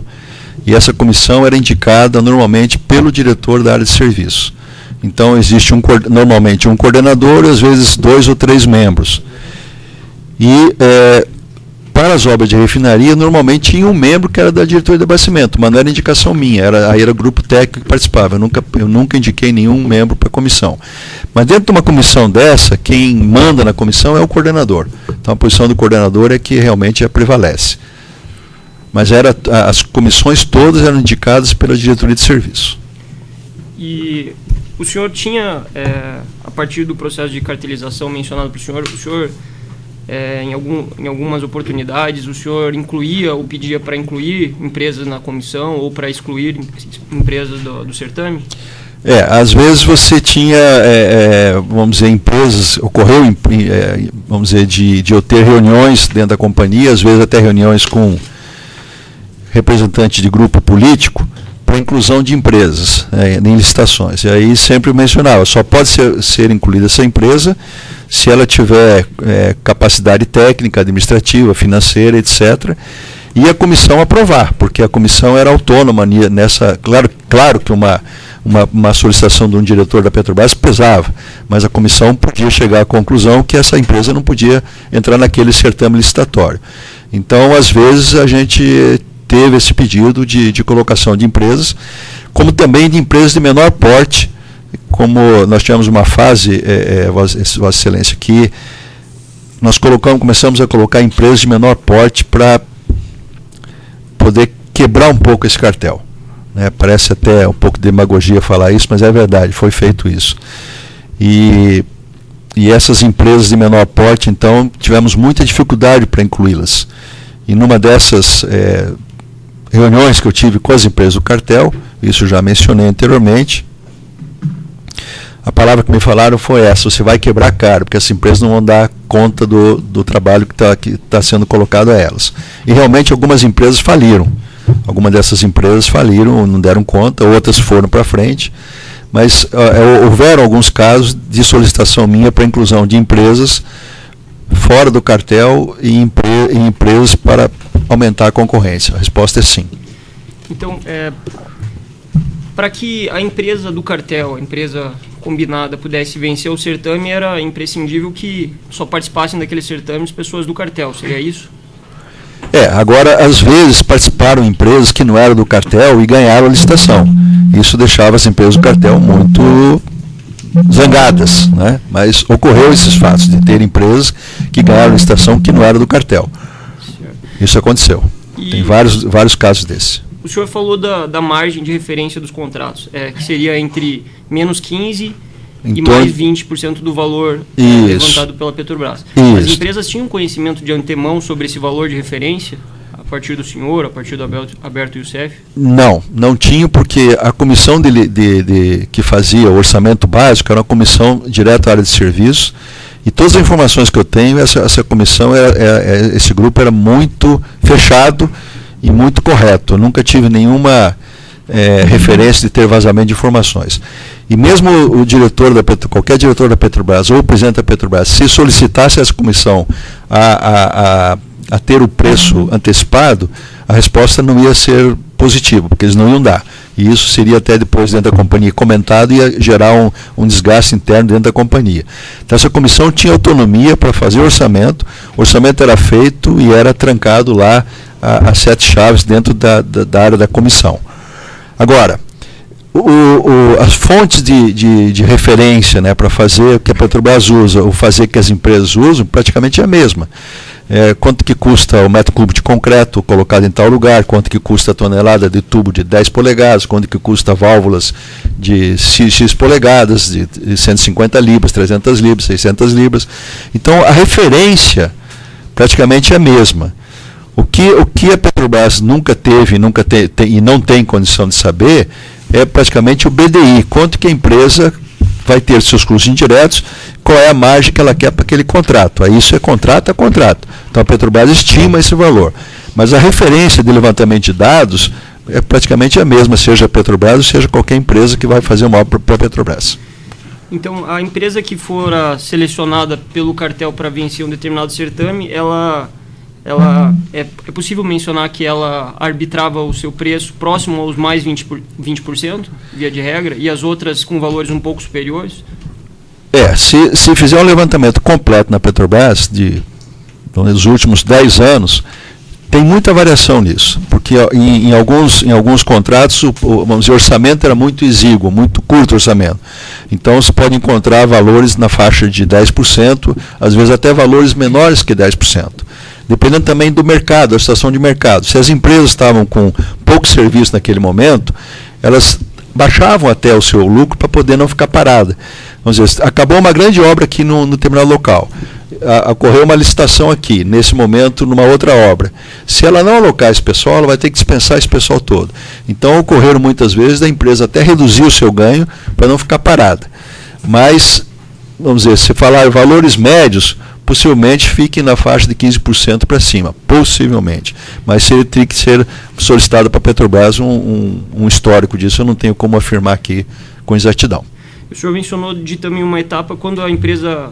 E essa comissão era indicada normalmente pelo diretor da área de serviços. Então existe normalmente um coordenador e às vezes 2 ou 3 membros. E para as obras de refinaria, normalmente tinha um membro que era da diretoria de abastecimento, mas não era indicação minha, era grupo técnico que participava. Eu nunca indiquei nenhum membro para a comissão. Mas dentro de uma comissão dessa, quem manda na comissão é o coordenador. Então a posição do coordenador é que realmente prevalece. Mas as comissões todas eram indicadas pela diretoria de serviço. E o senhor tinha, a partir do processo de cartelização mencionado pelo senhor, em algumas oportunidades, o senhor incluía ou pedia para incluir empresas na comissão ou para excluir empresas do certame? Às vezes você tinha, vamos dizer, empresas, ocorreu, vamos dizer, de eu ter reuniões dentro da companhia, às vezes até reuniões com representantes de grupo político, para inclusão de empresas em licitações. E aí sempre mencionava, só pode ser incluída essa empresa se ela tiver capacidade técnica, administrativa, financeira, etc., e a comissão aprovar, porque a comissão era autônoma nessa. Claro que uma solicitação de um diretor da Petrobras pesava, mas a comissão podia chegar à conclusão que essa empresa não podia entrar naquele certame licitatório. Então, às vezes, a gente teve esse pedido de colocação de empresas, como também de empresas de menor porte, como nós tivemos uma fase, Vossa Excelência, que nós começamos a colocar empresas de menor porte para poder quebrar um pouco esse cartel. Parece até um pouco de demagogia falar isso, mas é verdade, foi feito isso. E essas empresas de menor porte, então, tivemos muita dificuldade para incluí-las. E numa dessas reuniões que eu tive com as empresas do cartel, isso já mencionei anteriormente, a palavra que me falaram foi essa: você vai quebrar caro, porque as empresas não vão dar conta do trabalho que está sendo colocado a elas. E realmente algumas empresas faliram. Algumas dessas empresas faliram, não deram conta, outras foram para frente, mas houveram alguns casos de solicitação minha para inclusão de empresas fora do cartel e empresas para aumentar a concorrência. A resposta é sim. Então, para que a empresa do cartel, a empresa combinada, pudesse vencer o certame, era imprescindível que só participassem daquele certame as pessoas do cartel, seria isso? Agora, às vezes, participaram empresas que não eram do cartel e ganharam a licitação. Isso deixava as empresas do cartel muito zangadas, né? Mas ocorreu esses fatos, de ter empresas que ganharam a licitação que não eram do cartel. Isso aconteceu. Tem vários casos desses. O senhor falou da margem de referência dos contratos, que seria entre menos 15% e mais 20% do valor levantado pela Petrobras. Isso. As empresas tinham conhecimento de antemão sobre esse valor de referência, a partir do senhor, a partir do Alberto Youssef? Não tinham, porque a comissão que fazia o orçamento básico era uma comissão direta à área de serviços, e todas as informações que eu tenho, essa comissão, esse grupo era muito fechado e muito correto. Eu nunca tive nenhuma referência de ter vazamento de informações. E mesmo o diretor qualquer diretor da Petrobras ou o presidente da Petrobras, se solicitasse essa comissão a ter o preço antecipado, a resposta não ia ser positiva, porque eles não iam dar. E isso seria até depois dentro da companhia comentado e ia gerar um desgaste interno dentro da companhia. Então essa comissão tinha autonomia para fazer o orçamento era feito e era trancado lá a 7 chaves dentro da área da comissão. Agora, as fontes de referência, né, para fazer o que a Petrobras usa, ou fazer o que as empresas usam, praticamente é a mesma. Quanto que custa o metro cúbico de concreto colocado em tal lugar, quanto que custa a tonelada de tubo de 10 polegadas, quanto que custa válvulas de X polegadas, de 150 libras, 300 libras, 600 libras. Então, a referência praticamente é a mesma. O que a Petrobras nunca teve e não tem condição de saber é praticamente o BDI, quanto que a empresa vai ter seus custos indiretos, qual é a margem que ela quer para aquele contrato. Aí isso é contrato a contrato. Então a Petrobras estima esse valor. Mas a referência de levantamento de dados é praticamente a mesma, seja a Petrobras ou seja qualquer empresa que vai fazer uma obra para a Petrobras. Então a empresa que for selecionada pelo cartel para vencer um determinado certame, é possível mencionar que ela arbitrava o seu preço próximo aos mais 20%, via de regra, e as outras com valores um pouco superiores? Se fizer um levantamento completo na Petrobras, nos últimos 10 anos, tem muita variação nisso, porque em alguns contratos vamos dizer, o orçamento era muito exíguo, muito curto o orçamento. Então você pode encontrar valores na faixa de 10%, às vezes até valores menores que 10%. Dependendo também do mercado, da situação de mercado. Se as empresas estavam com pouco serviço naquele momento, elas baixavam até o seu lucro para poder não ficar parada. Vamos dizer, acabou uma grande obra aqui no terminal local. ocorreu uma licitação aqui, nesse momento, numa outra obra. Se ela não alocar esse pessoal, ela vai ter que dispensar esse pessoal todo. Então, ocorreram muitas vezes da empresa até reduzir o seu ganho para não ficar parada. Mas, vamos dizer, se falar em valores médios, possivelmente fiquem na faixa de 15% para cima, possivelmente. Mas teria que ser solicitado para a Petrobras um histórico disso, eu não tenho como afirmar aqui com exatidão. O senhor mencionou de também uma etapa quando a empresa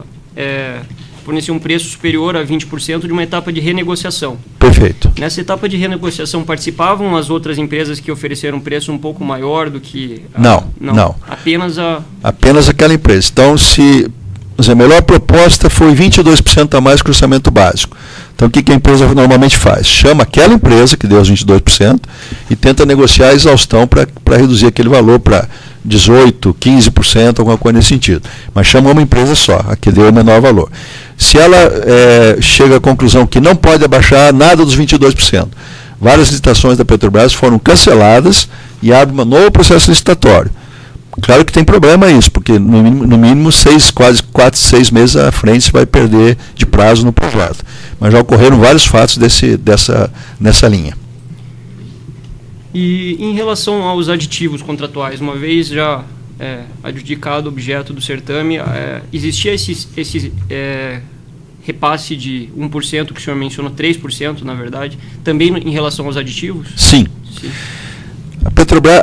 fornecia um preço superior a 20% de uma etapa de renegociação. Perfeito. Nessa etapa de renegociação participavam as outras empresas que ofereceram um preço um pouco maior do que... Não. Apenas aquela empresa. Então, a melhor proposta foi 22% a mais que o orçamento básico. Então, o que a empresa normalmente faz? Chama aquela empresa que deu os 22% e tenta negociar a exaustão para reduzir aquele valor para 18%, 15%, alguma coisa nesse sentido. Mas chama uma empresa só, a que deu o menor valor. Se ela chega à conclusão que não pode abaixar nada dos 22%, várias licitações da Petrobras foram canceladas e abre um novo processo licitatório. Claro que tem problema isso, porque no mínimo quase 4, 6 meses à frente você vai perder de prazo no projeto. Mas já ocorreram vários fatos nessa linha. E em relação aos aditivos contratuais, uma vez já adjudicado o objeto do certame, existia esse repasse de 1%, que o senhor mencionou, 3%, na verdade, também em relação aos aditivos? Sim. A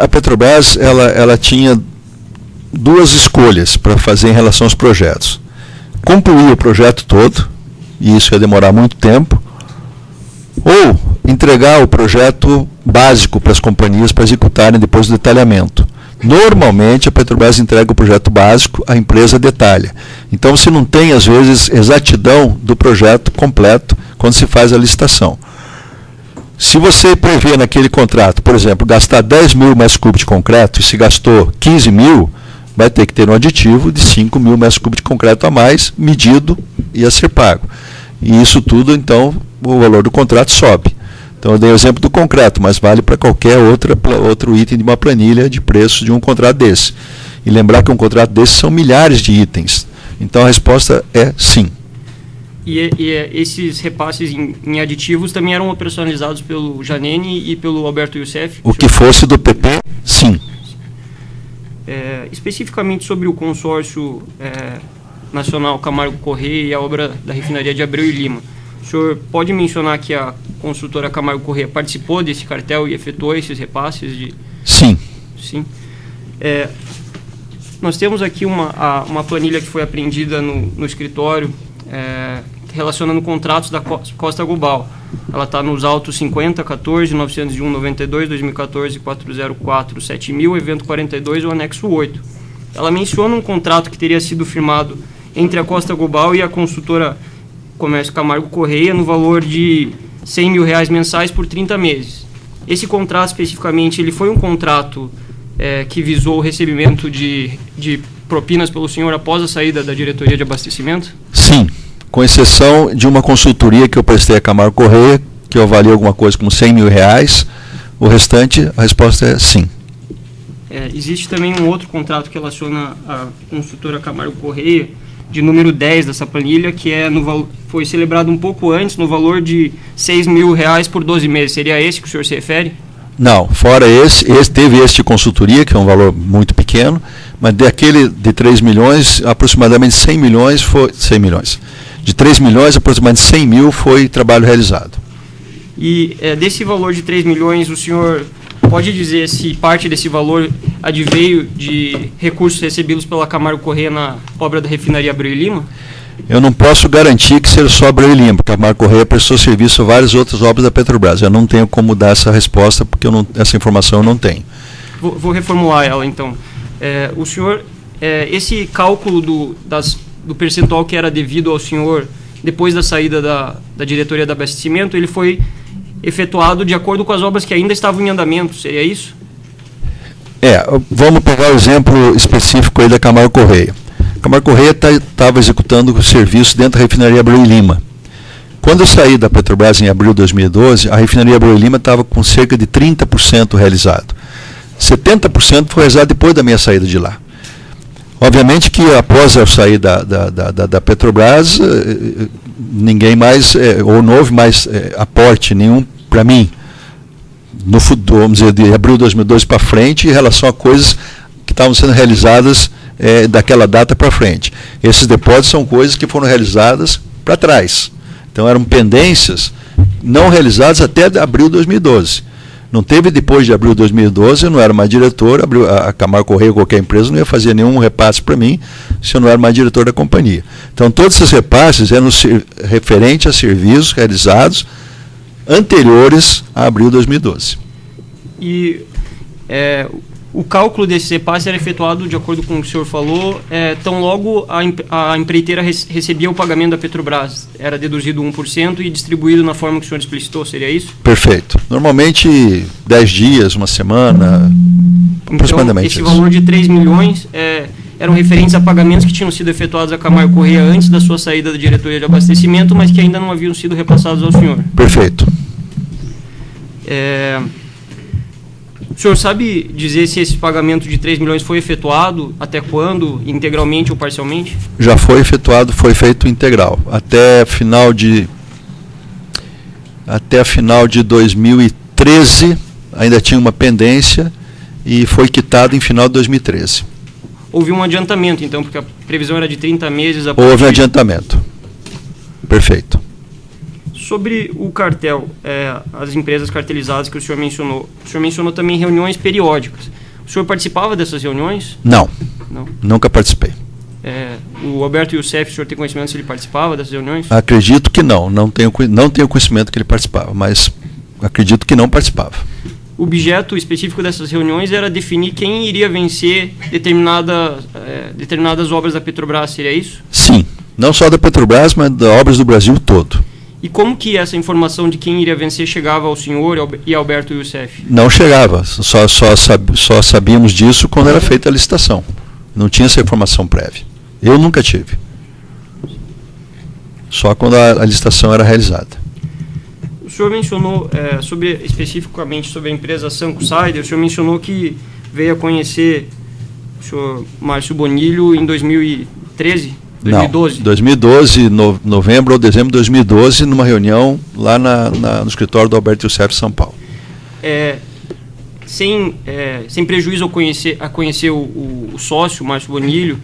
Petrobras ela tinha duas escolhas para fazer em relação aos projetos. Concluir o projeto todo, e isso ia demorar muito tempo, ou entregar o projeto básico para as companhias para executarem depois do detalhamento. Normalmente, a Petrobras entrega o projeto básico, a empresa detalha. Então, você não tem, às vezes, exatidão do projeto completo quando se faz a licitação. Se você prevê naquele contrato, por exemplo, gastar 10 mil metros cúbicos de concreto e se gastou 15 mil, vai ter que ter um aditivo de 5 mil metros cúbicos de concreto a mais, medido e a ser pago. E isso tudo, então, o valor do contrato sobe. Então, eu dei o exemplo do concreto, mas vale para qualquer outro item de uma planilha de preço de um contrato desse. E lembrar que um contrato desse são milhares de itens. Então, a resposta é sim. E esses repasses em aditivos também eram operacionalizados pelo Janene e pelo Alberto Youssef? O que fosse do PP, sim. Especificamente sobre o consórcio nacional Camargo Corrêa e a obra da refinaria de Abreu e Lima, o senhor pode mencionar que a construtora Camargo Corrêa participou desse cartel e efetuou esses repasses? Sim. Sim. Nós temos aqui uma planilha que foi apreendida no escritório, relacionando contratos da Costa Global. Ela está nos autos 50, 14, 901, 92, 2014, 404, 7000, evento 42 e o anexo 8. Ela menciona um contrato que teria sido firmado entre a Costa Global e a construtora Comércio Camargo Corrêa no valor de R$100 mil mensais por 30 meses. Esse contrato, especificamente, ele foi um contrato que visou o recebimento de propinas pelo senhor após a saída da diretoria de abastecimento? Sim. Com exceção de uma consultoria que eu prestei a Camargo Corrêa, que eu avalio alguma coisa como R$100 mil, o restante, a resposta é sim. Existe também um outro contrato que relaciona a consultora Camargo Corrêa, de número 10 dessa planilha, que foi celebrado um pouco antes, no valor de R$6 mil por 12 meses. Seria esse que o senhor se refere? Não, fora teve este de consultoria, que é um valor muito pequeno, mas daquele de 3 milhões, aproximadamente 100 milhões foi... 100 milhões. De 3 milhões, aproximadamente 100 mil foi trabalho realizado. E desse valor de 3 milhões, o senhor pode dizer se parte desse valor adveio de recursos recebidos pela Camargo Corrêa na obra da refinaria Abreu e Lima? Eu não posso garantir que seja só Abreu e Lima, porque a Camargo Corrêa prestou serviço a várias outras obras da Petrobras. Eu não tenho como dar essa resposta, porque essa informação eu não tenho. Vou reformular ela, então. O senhor, esse cálculo do percentual que era devido ao senhor depois da saída da diretoria de abastecimento, ele foi efetuado de acordo com as obras que ainda estavam em andamento, seria isso? Vamos pegar o exemplo específico aí da Camargo Corrêa. A Camargo Corrêa estava executando o serviço dentro da refinaria Abreu e Lima. Quando eu saí da Petrobras em abril de 2012, a refinaria Abreu e Lima estava com cerca de 30% realizado. 70% foi realizado depois da minha saída de lá. Obviamente que após eu sair da Petrobras, ninguém mais, ou não houve mais aporte nenhum para mim, no futuro, vamos dizer, de abril de 2012 para frente, em relação a coisas que estavam sendo realizadas daquela data para frente. Esses depósitos são coisas que foram realizadas para trás. Então eram pendências não realizadas até abril de 2012. Não teve depois de abril de 2012, eu não era mais diretor, a Camargo Correia ou qualquer empresa não ia fazer nenhum repasse para mim se eu não era mais diretor da companhia. Então todos esses repasses eram referentes a serviços realizados anteriores a abril de 2012. E o cálculo desse repasse era efetuado, de acordo com o que o senhor falou, tão logo a empreiteira recebia o pagamento da Petrobras. Era deduzido 1% e distribuído na forma que o senhor explicitou, seria isso? Perfeito. Normalmente 10 dias, uma semana, aproximadamente. Esse valor de 3 milhões eram referentes a pagamentos que tinham sido efetuados a Camargo Correia antes da sua saída da diretoria de abastecimento, mas que ainda não haviam sido repassados ao senhor. Perfeito. O senhor sabe dizer se esse pagamento de 3 milhões foi efetuado, até quando, integralmente ou parcialmente? Já foi efetuado, foi feito integral. Até final de 2013, ainda tinha uma pendência e foi quitado em final de 2013. Houve um adiantamento, então, porque a previsão era de 30 meses. Houve um adiantamento. Perfeito. Sobre o cartel, as empresas cartelizadas que o senhor mencionou também reuniões periódicas. O senhor participava dessas reuniões? Não. Nunca participei. O Alberto Youssef, o senhor tem conhecimento se ele participava dessas reuniões? Acredito que não. Não tenho conhecimento que ele participava, mas acredito que não participava. O objeto específico dessas reuniões era definir quem iria vencer determinadas obras da Petrobras, seria isso? Sim. Não só da Petrobras, mas das obras do Brasil todo. E como que essa informação de quem iria vencer chegava ao senhor e Alberto Youssef? Não chegava, só sabíamos disso quando era feita a licitação. Não tinha essa informação prévia. Eu nunca tive. Só quando a licitação era realizada. O senhor mencionou, especificamente sobre a empresa Sanco Sider, o senhor mencionou que veio a conhecer o senhor Márcio Bonilho em 2013? 2012? Não, 2012, novembro ou dezembro de 2012, numa reunião lá no escritório do Alberto Youssef, São Paulo. Sem prejuízo a conhecer o sócio, Márcio Bonilho,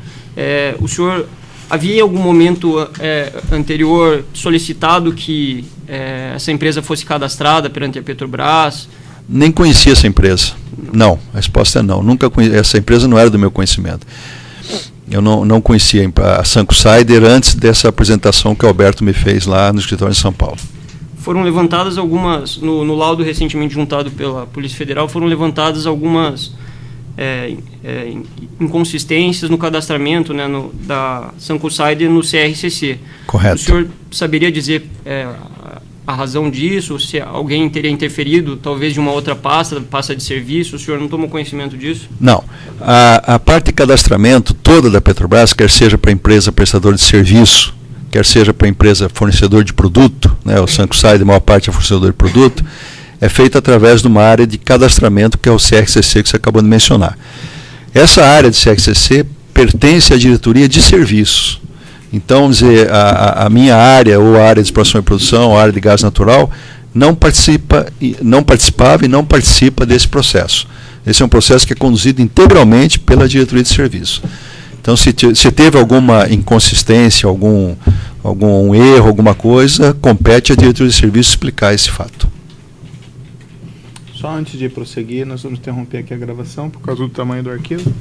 o senhor havia em algum momento anterior solicitado que essa empresa fosse cadastrada perante a Petrobras? Nem conhecia essa empresa. Não, a resposta é não. Nunca conheci, essa empresa não era do meu conhecimento. Eu não conhecia a Sanco Sider antes dessa apresentação que o Alberto me fez lá no escritório de São Paulo. Foram levantadas algumas, no laudo recentemente juntado pela Polícia Federal, foram levantadas algumas inconsistências no cadastramento, né, da Sanco Sider no CRCC. Correto. O senhor saberia dizer a razão disso, se alguém teria interferido, talvez de uma outra pasta de serviço? O senhor não tomou conhecimento disso? Não. A parte de cadastramento toda da Petrobras, quer seja para a empresa prestadora de serviço, quer seja para a empresa fornecedor de produto, né, o Sanco Sider, a maior parte é fornecedor de produto, é feita através de uma área de cadastramento, que é o CRCC, que você acabou de mencionar. Essa área de CRCC pertence à diretoria de serviços. Então, vamos dizer, a minha área, ou a área de exploração e produção, ou a área de gás natural, não participava e não participa desse processo. Esse é um processo que é conduzido integralmente pela diretoria de serviço. Então, se teve alguma inconsistência, algum erro, alguma coisa, compete à diretoria de serviço explicar esse fato. Só antes de prosseguir, nós vamos interromper aqui a gravação por causa do tamanho do arquivo.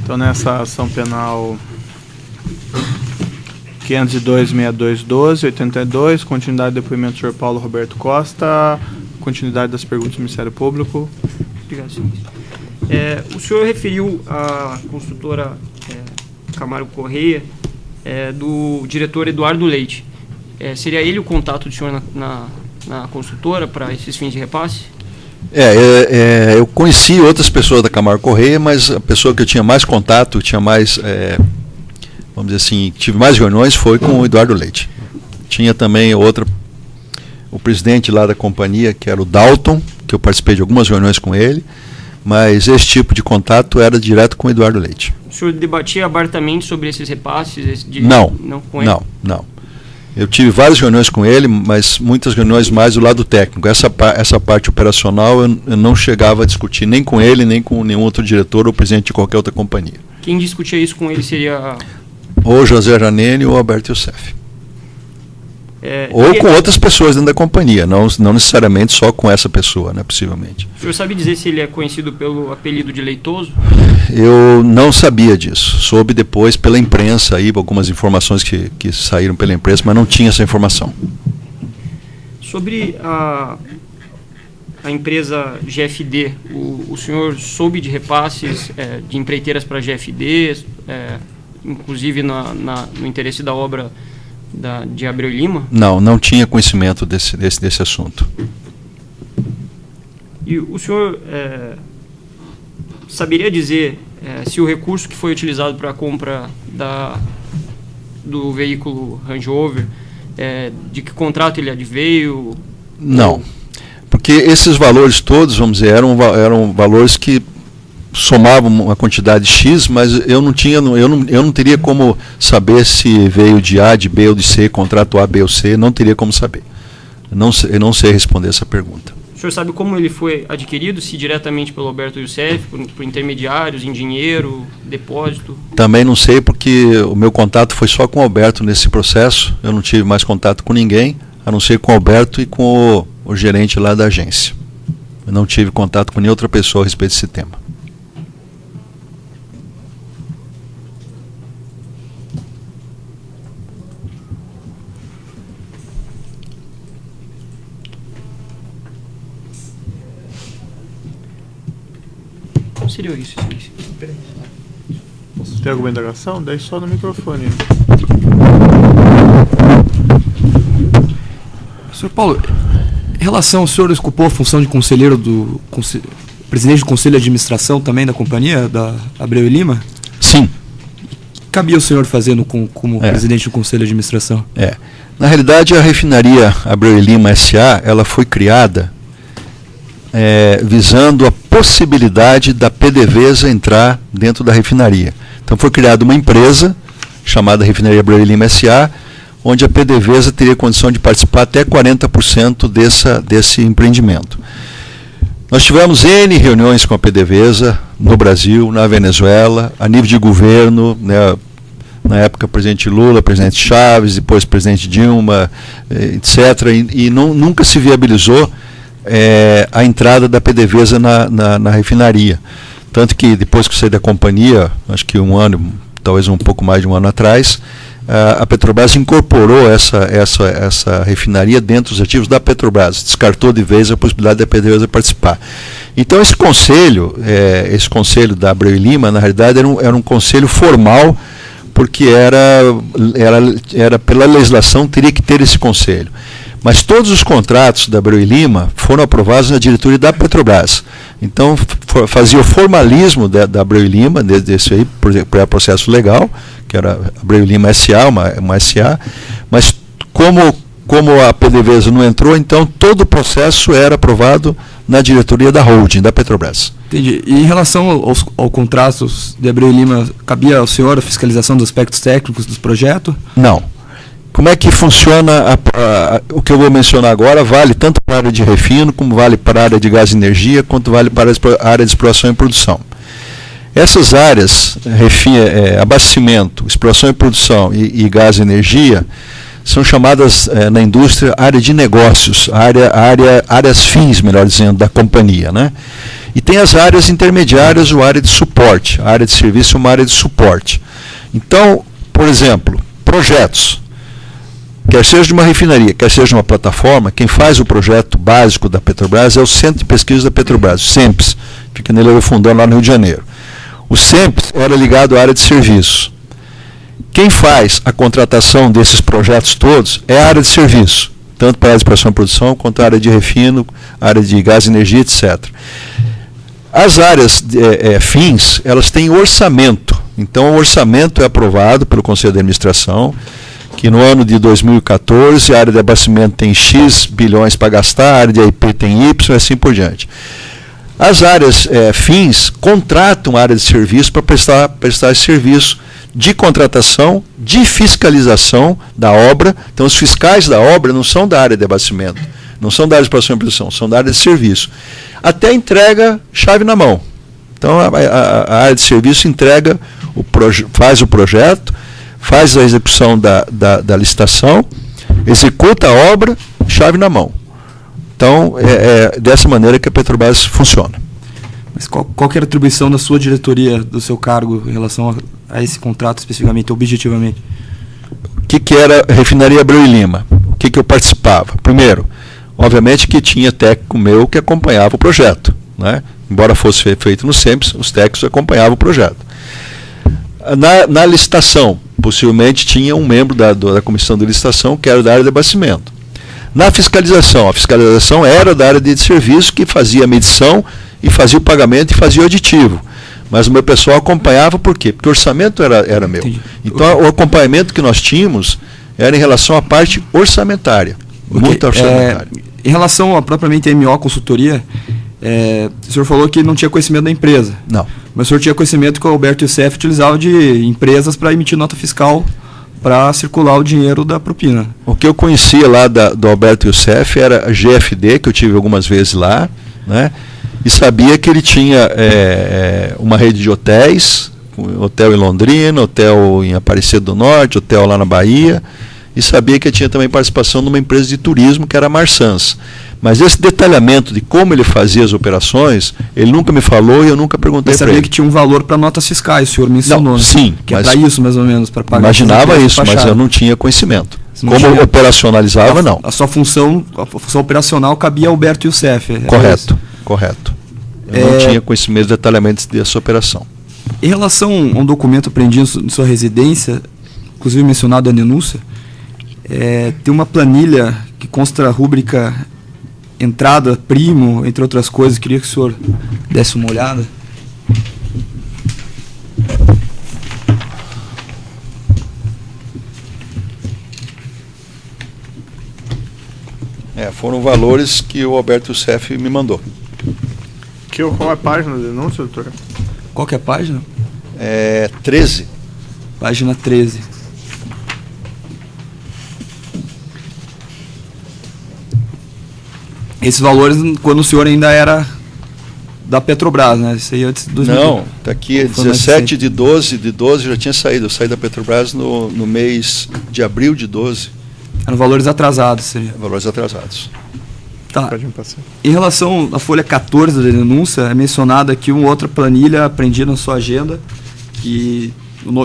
Então, nessa ação penal 502.6212.82, continuidade do depoimento do senhor Paulo Roberto Costa, continuidade das perguntas do Ministério Público. Obrigado, senhor. O senhor referiu a construtora Camargo Correia do diretor Eduardo Leite. Seria ele o contato do senhor na construtora para esses fins de repasse? Eu conheci outras pessoas da Camargo Correia, mas a pessoa que eu tinha mais contato, tinha mais, vamos dizer assim, tive mais reuniões, foi com o Eduardo Leite. Tinha também o presidente lá da companhia, que era o Dalton, que eu participei de algumas reuniões com ele, mas esse tipo de contato era direto com o Eduardo Leite. O senhor debatia abertamente sobre esses repasses? Não, com ele? não. Eu tive várias reuniões com ele, mas muitas reuniões mais do lado técnico. Essa parte operacional eu não chegava a discutir nem com ele, nem com nenhum outro diretor ou presidente de qualquer outra companhia. Quem discutia isso com ele seria... Ou José Janene ou Alberto Youssef. Ou com outras pessoas dentro da companhia, não necessariamente só com essa pessoa, né, possivelmente. O senhor sabe dizer se ele é conhecido pelo apelido de Leitoso? Eu não sabia disso. Soube depois pela imprensa, aí, algumas informações que saíram pela imprensa, mas não tinha essa informação. Sobre a empresa GFD, o senhor soube de repasses de empreiteiras para a GFD, inclusive no interesse da obra de Abreu e Lima? Não tinha conhecimento desse assunto. E o senhor saberia dizer se o recurso que foi utilizado para a compra do veículo Range Rover, de que contrato ele adveio? Não, porque esses valores todos, vamos dizer, eram valores que somavam uma quantidade X, mas eu não teria como saber se veio de A, de B ou de C, contrato A, B ou C, não teria como saber. Eu não sei responder essa pergunta. O senhor sabe como ele foi adquirido? Se diretamente pelo Alberto Youssef, por intermediários, em dinheiro, depósito? Também não sei, porque o meu contato foi só com o Alberto nesse processo. Eu não tive mais contato com ninguém, a não ser com o Alberto e com o gerente lá da agência. Eu não tive contato com nenhuma outra pessoa a respeito desse tema. Seria isso. Tem alguma indagação? Daí só no microfone. Senhor Paulo, em relação, o senhor ocupou a função de conselheiro presidente do conselho de administração também da companhia, da Abreu e Lima? Sim. Cabia o senhor fazendo como presidente do conselho de administração? Na realidade, a refinaria Abreu e Lima S.A., ela foi criada visando a possibilidade da PDVSA entrar dentro da refinaria. Então foi criada uma empresa chamada Refinaria Abreu e Lima S.A., onde a PDVSA teria condição de participar até 40% desse empreendimento. Nós tivemos N reuniões com a PDVSA no Brasil, na Venezuela, a nível de governo, né, na época presidente Lula, presidente Chaves, depois presidente Dilma, etc. E nunca se viabilizou a entrada da PDVSA na refinaria. Tanto que depois que eu saí da companhia, acho que um ano, talvez um pouco mais de um ano atrás, a Petrobras incorporou essa refinaria dentro dos ativos da Petrobras, descartou de vez a possibilidade da PDVSA participar. Então esse conselho da Abreu e Lima, na realidade, era um conselho formal, porque era pela legislação, teria que ter esse conselho. Mas todos os contratos da Abreu e Lima foram aprovados na diretoria da Petrobras. Então, fazia o formalismo da Abreu e Lima, desse aí, processo legal, que era Abreu e Lima S.A., uma S.A., mas como a PDVSA não entrou, então todo o processo era aprovado na diretoria da holding, da Petrobras. Entendi. E em relação ao contrato de Abreu e Lima, cabia ao senhor a fiscalização dos aspectos técnicos do projeto? Não. Como é que funciona o que eu vou mencionar agora? Vale tanto para a área de refino, como vale para a área de gás e energia, quanto vale para a área de exploração e produção. Essas áreas, abastecimento, exploração e produção e gás e energia, são chamadas na indústria área de negócios, áreas fins, melhor dizendo, da companhia, né? E tem as áreas intermediárias ou área de suporte. A área de serviço é uma área de suporte. Então, por exemplo, projetos. Quer seja de uma refinaria, quer seja de uma plataforma, quem faz o projeto básico da Petrobras é o Centro de Pesquisa da Petrobras, o CEMPES, fica na Leroy Fundão, lá no Rio de Janeiro. O CEMPES era ligado à área de serviço. Quem faz a contratação desses projetos todos é a área de serviço, tanto para a área de exploração e produção, quanto a área de refino, área de gás e energia, etc. As áreas fins, elas têm orçamento. Então, o orçamento é aprovado pelo Conselho de Administração, que no ano de 2014 a área de abastecimento tem X bilhões para gastar, a área de AIP tem Y e assim por diante. As áreas fins contratam a área de serviço para prestar esse serviço de contratação, de fiscalização da obra. Então, os fiscais da obra não são da área de abastecimento, não são da área de exploração e produção, são da área de serviço. Até entrega chave na mão. Então, a área de serviço entrega, faz o projeto, faz a execução da licitação, executa a obra, chave na mão. Então, é dessa maneira que a Petrobras funciona. Mas qual que era a atribuição da sua diretoria, do seu cargo, em relação a esse contrato especificamente, objetivamente? O que era a refinaria Abreu e Lima? O que eu participava? Primeiro, obviamente que tinha técnico meu que acompanhava o projeto, né? Embora fosse feito no SEMPS, os técnicos acompanhavam o projeto. Na licitação, possivelmente tinha um membro da comissão de licitação que era da área de abastecimento. Na fiscalização, a fiscalização era da área de serviço, que fazia a medição e fazia o pagamento e fazia o aditivo. Mas o meu pessoal acompanhava por quê? Porque o orçamento era meu. Entendi. Então, o acompanhamento que nós tínhamos era em relação à parte orçamentária. Muito orçamentária. Em relação a propriamente a MO Consultoria, o senhor falou que não tinha conhecimento da empresa. Não. Mas o senhor tinha conhecimento que o Alberto Youssef utilizava de empresas para emitir nota fiscal para circular o dinheiro da propina. O que eu conhecia lá do Alberto Youssef era a GFD, que eu tive algumas vezes lá, né? E sabia que ele tinha uma rede de hotéis, hotel em Londrina, hotel em Aparecida do Norte, hotel lá na Bahia, e sabia que tinha também participação numa empresa de turismo, que era a Marsans. Mas esse detalhamento de como ele fazia as operações, ele nunca me falou e eu nunca perguntei para ele. Sabia que tinha um valor para notas fiscais, o senhor mencionou. Não, sim. Que é para isso, mais ou menos, para pagar. Imaginava isso, mas eu não tinha conhecimento. Como operacionalizava, não. A função operacional cabia ao Alberto Youssef. Correto. Eu não tinha conhecimento de detalhamentos dessa operação. Em relação a um documento apreendido em sua residência, inclusive mencionado a denúncia, tem uma planilha que consta a rúbrica entrada, primo, entre outras coisas. Queria que o senhor desse uma olhada. Foram valores que o Alberto Youssef me mandou. Qual é a página da denúncia, doutor? Qual que é a página? 13. Página 13. Esses valores, quando o senhor ainda era da Petrobras, né? Isso aí antes de 2000. Não, está aqui, 17 de 12 já tinha saído. Eu saí da Petrobras no mês de abril de 12. Eram valores atrasados, seria? Valores atrasados. Tá. Em relação à folha 14 da denúncia, é mencionada aqui uma outra planilha apreendida na sua agenda, que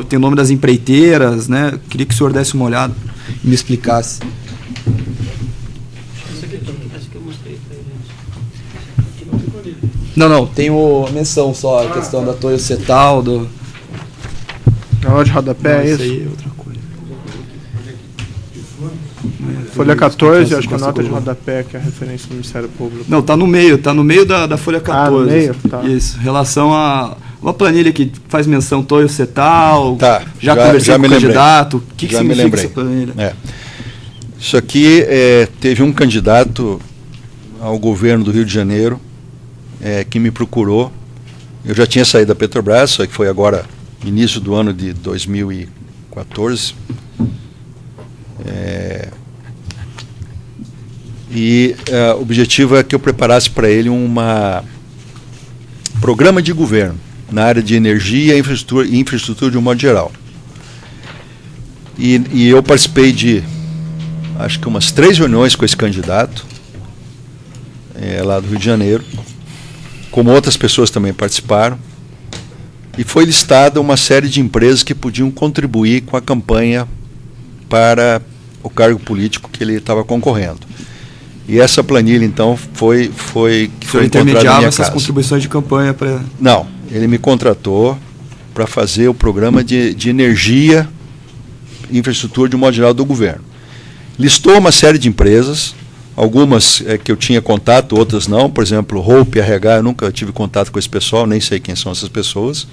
tem o nome das empreiteiras, né? Queria que o senhor desse uma olhada e me explicasse. Não, tem a menção só, a questão da Toyo Cetal, do... Na hora de rodapé, isso? Isso aí é outra coisa. Folha 14, acho que a nota de rodapé, que é a referência do Ministério Público. Não, tá no meio da folha 14. No meio? Tá. Isso, relação a uma planilha que faz menção Toyo Cetal, tá, já conversei com o candidato. O que significa essa planilha? Isso aqui, teve um candidato ao governo do Rio de Janeiro, que me procurou. Eu já tinha saído da Petrobras, só que foi agora, início do ano de 2014. O objetivo é que eu preparasse para ele um programa de governo na área de energia e infraestrutura de um modo geral. E eu participei de, acho que umas 3 reuniões com esse candidato, lá do Rio de Janeiro, como outras pessoas também participaram, e foi listada uma série de empresas que podiam contribuir com a campanha para o cargo político que ele estava concorrendo. E essa planilha, então, foi intermediava essas contribuições de campanha para... Não, ele me contratou para fazer o programa de energia e infraestrutura de um modo geral do governo. Listou uma série de empresas, algumas que eu tinha contato, outras não. Por exemplo, Hope, RH, eu nunca tive contato com esse pessoal, nem sei quem são essas pessoas.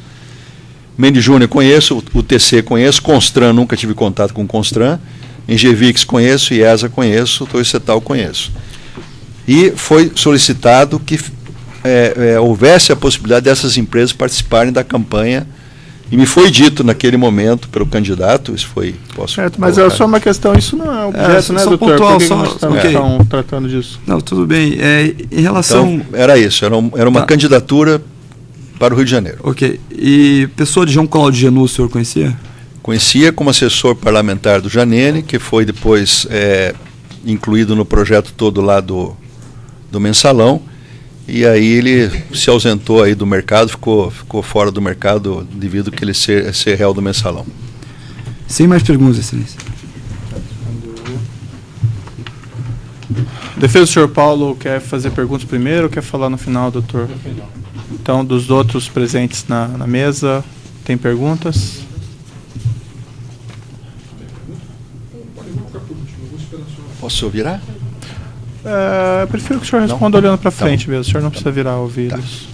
Mendes Júnior conheço, o TC conheço, Constran, nunca tive contato com Constran, Engevix conheço, IESA conheço, Torre Cetal conheço. E foi solicitado que houvesse a possibilidade dessas empresas participarem da campanha, e me foi dito naquele momento pelo candidato, isso foi, posso Certo, mas colocar. é só uma questão, isso não é objeto, né, só doutor? pontual, Por que só- nós estamos ok. então tratando disso? Não, tudo bem. Em relação... Então, era isso, era uma Tá. candidatura para o Rio de Janeiro. Ok. E pessoa de João Cláudio Genu, o senhor conhecia? Conhecia como assessor parlamentar do Janene, que foi depois incluído no projeto todo lá do Mensalão, e aí ele se ausentou aí do mercado, ficou fora do mercado devido que ele ser réu do Mensalão. Sem mais perguntas, excelência. Defesa do senhor Paulo quer fazer perguntas primeiro ou quer falar no final, doutor? No final. Então, dos outros presentes na mesa, tem perguntas? Posso virar? Eu prefiro que o senhor responda olhando para frente mesmo, o senhor não precisa virar ouvidos.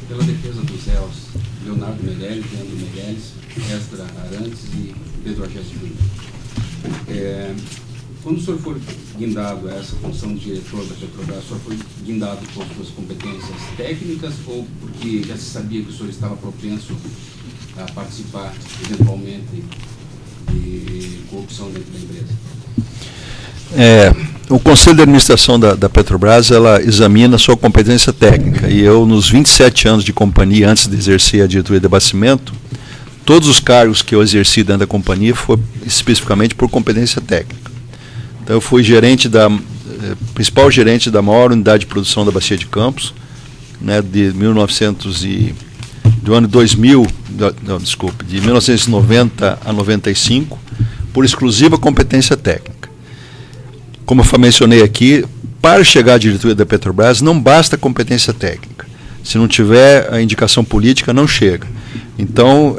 Pela defesa dos réus Leonardo Meirelles, Leandro Meirelles, Esdra Arantes e Pedro Argés Júnior. Quando o senhor for guindado a essa função de diretor da Petrobras, o senhor foi guindado por suas competências técnicas ou porque já se sabia que o senhor estava propenso a participar, eventualmente, de corrupção dentro da empresa? O Conselho de Administração da Petrobras, ela examina a sua competência técnica, e eu, nos 27 anos de companhia, antes de exercer a diretoria de abastecimento, todos os cargos que eu exerci dentro da companhia foram especificamente por competência técnica. Então, eu fui principal gerente da maior unidade de produção da Bacia de Campos, né, de 1990 a 95, por exclusiva competência técnica. Como eu mencionei aqui, para chegar à diretoria da Petrobras, não basta competência técnica. Se não tiver a indicação política, não chega. Então,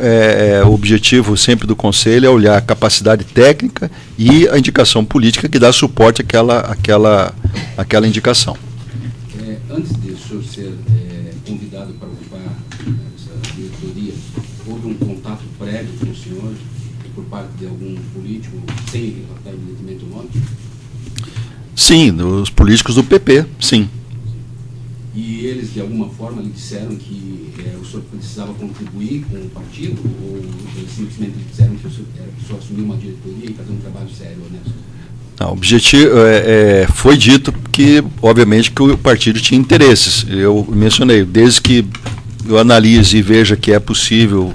o objetivo sempre do Conselho é olhar a capacidade técnica e a indicação política que dá suporte àquela indicação. Antes de o senhor ser convidado para ocupar essa diretoria, houve um contato prévio com o senhor por parte de algum político, sem relatar evidentemente o nome? Sim, dos políticos do PP, sim. E eles, de alguma forma, lhe disseram que o senhor precisava contribuir com o partido, ou eles simplesmente lhe disseram que o senhor assumiu uma diretoria e fazer um trabalho sério, honesto? Não, o objetivo foi dito que, obviamente, que o partido tinha interesses. Eu mencionei, desde que eu analise e veja que é possível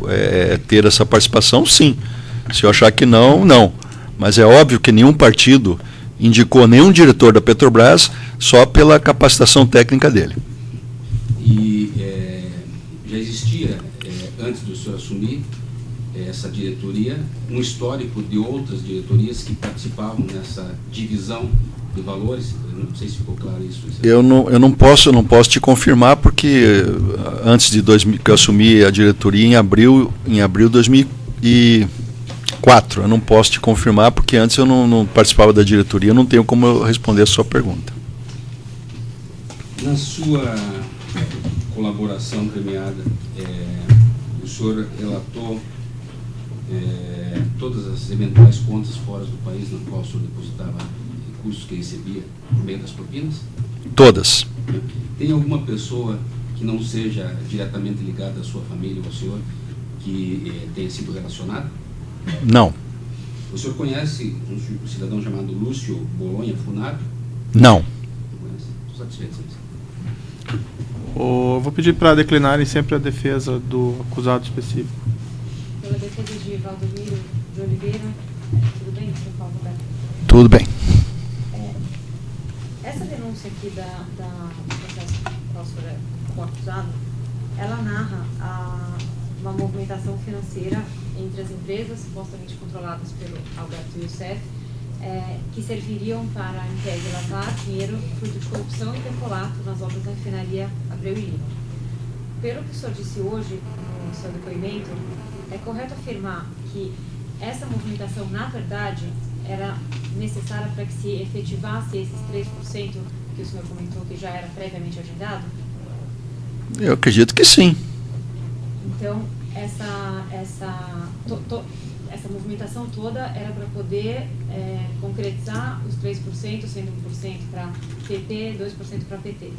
ter essa participação, sim. Se eu achar que não, não. Mas é óbvio que nenhum partido indicou nenhum diretor da Petrobras só pela capacitação técnica dele. E já existia, antes do senhor assumir essa diretoria, um histórico de outras diretorias que participavam nessa divisão de valores? Eu não sei se ficou claro isso. Eu não posso te confirmar, porque antes de que eu assumi a diretoria em abril de 2004, eu não posso te confirmar, porque antes eu não participava da diretoria, eu não tenho como eu responder a sua pergunta. Na sua colaboração premiada, o senhor relatou todas as eventuais contas fora do país na qual o senhor depositava recursos que recebia por meio das propinas? Todas. Tem alguma pessoa que não seja diretamente ligada à sua família ou ao senhor que tenha sido relacionada? Não. O senhor conhece um cidadão chamado Lúcio Bolonha Funari? Não. Não conhece? Estou satisfeito. Vou pedir para declinarem sempre a defesa do acusado específico. Pela defesa de Valdomiro de Oliveira, tudo bem, Sr. Paulo Roberto? Tudo bem. Essa denúncia aqui do processo qual o senhor é acusado, ela narra uma movimentação financeira entre as empresas supostamente controladas pelo Alberto Youssef, que serviriam para, em tese, lavar dinheiro fruto de corrupção e peculato nas obras da refinaria Abreu e Lima. Pelo que o senhor disse hoje no seu depoimento, é correto afirmar que essa movimentação, na verdade, era necessária para que se efetivasse esses 3% que o senhor comentou que já era previamente agendado? Eu acredito que sim. Então, essa movimentação toda era para poder concretizar os 3%, sendo 1% para PT, 2% para PT.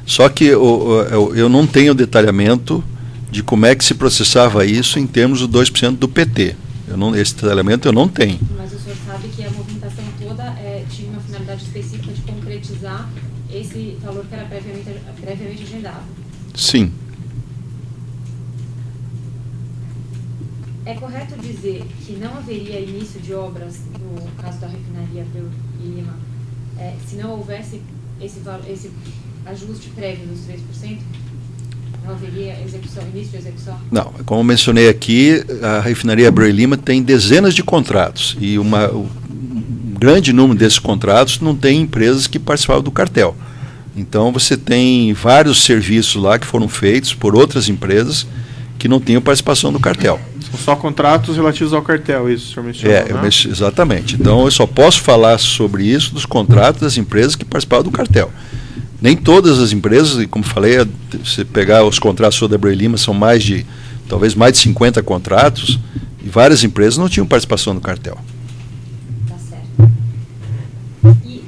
Só que eu não tenho detalhamento de como é que se processava isso em termos do 2% do PT. Esse detalhamento eu não tenho. Mas o senhor sabe que a movimentação toda tinha uma finalidade específica de concretizar esse valor que era previamente agendado. Sim. É correto dizer que não haveria início de obras no caso da refinaria Abreu e Lima se não houvesse esse ajuste prévio dos 3%? Não haveria início de execução? Não, como eu mencionei aqui, a refinaria Abreu e Lima tem dezenas de contratos e um grande número desses contratos não tem empresas que participavam do cartel. Então você tem vários serviços lá que foram feitos por outras empresas que não tinham participação do cartel. São só contratos relativos ao cartel, isso o senhor mencionou, né? Exatamente. Então eu só posso falar sobre isso dos contratos das empresas que participavam do cartel. Nem todas as empresas, e como falei, se pegar os contratos da Abreu e Lima, são talvez mais de 50 contratos, e várias empresas não tinham participação no cartel. Tá certo. E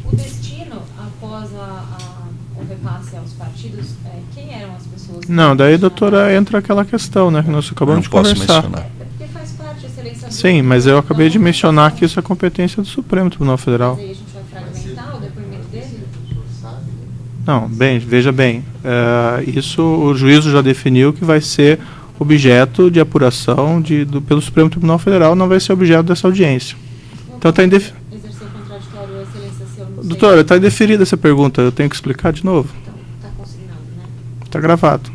o destino, após o repasse aos partidos, quem eram as pessoas? Não, daí, doutora, entra aquela questão, né, que nós acabamos de conversar. Mencionar. Porque faz parte, excelência. Sim, mas eu acabei de mencionar que isso é competência do Supremo Tribunal Federal. Mas aí a gente vai fragmentar o depoimento dele? Não, veja bem, isso o juízo já definiu que vai ser objeto de apuração pelo Supremo Tribunal Federal, não vai ser objeto dessa audiência. Então está exercer o contraditório, excelência, se eu não sei. Doutora, está indeferida essa pergunta, eu tenho que explicar de novo. Então, está consignado, né? Está gravado.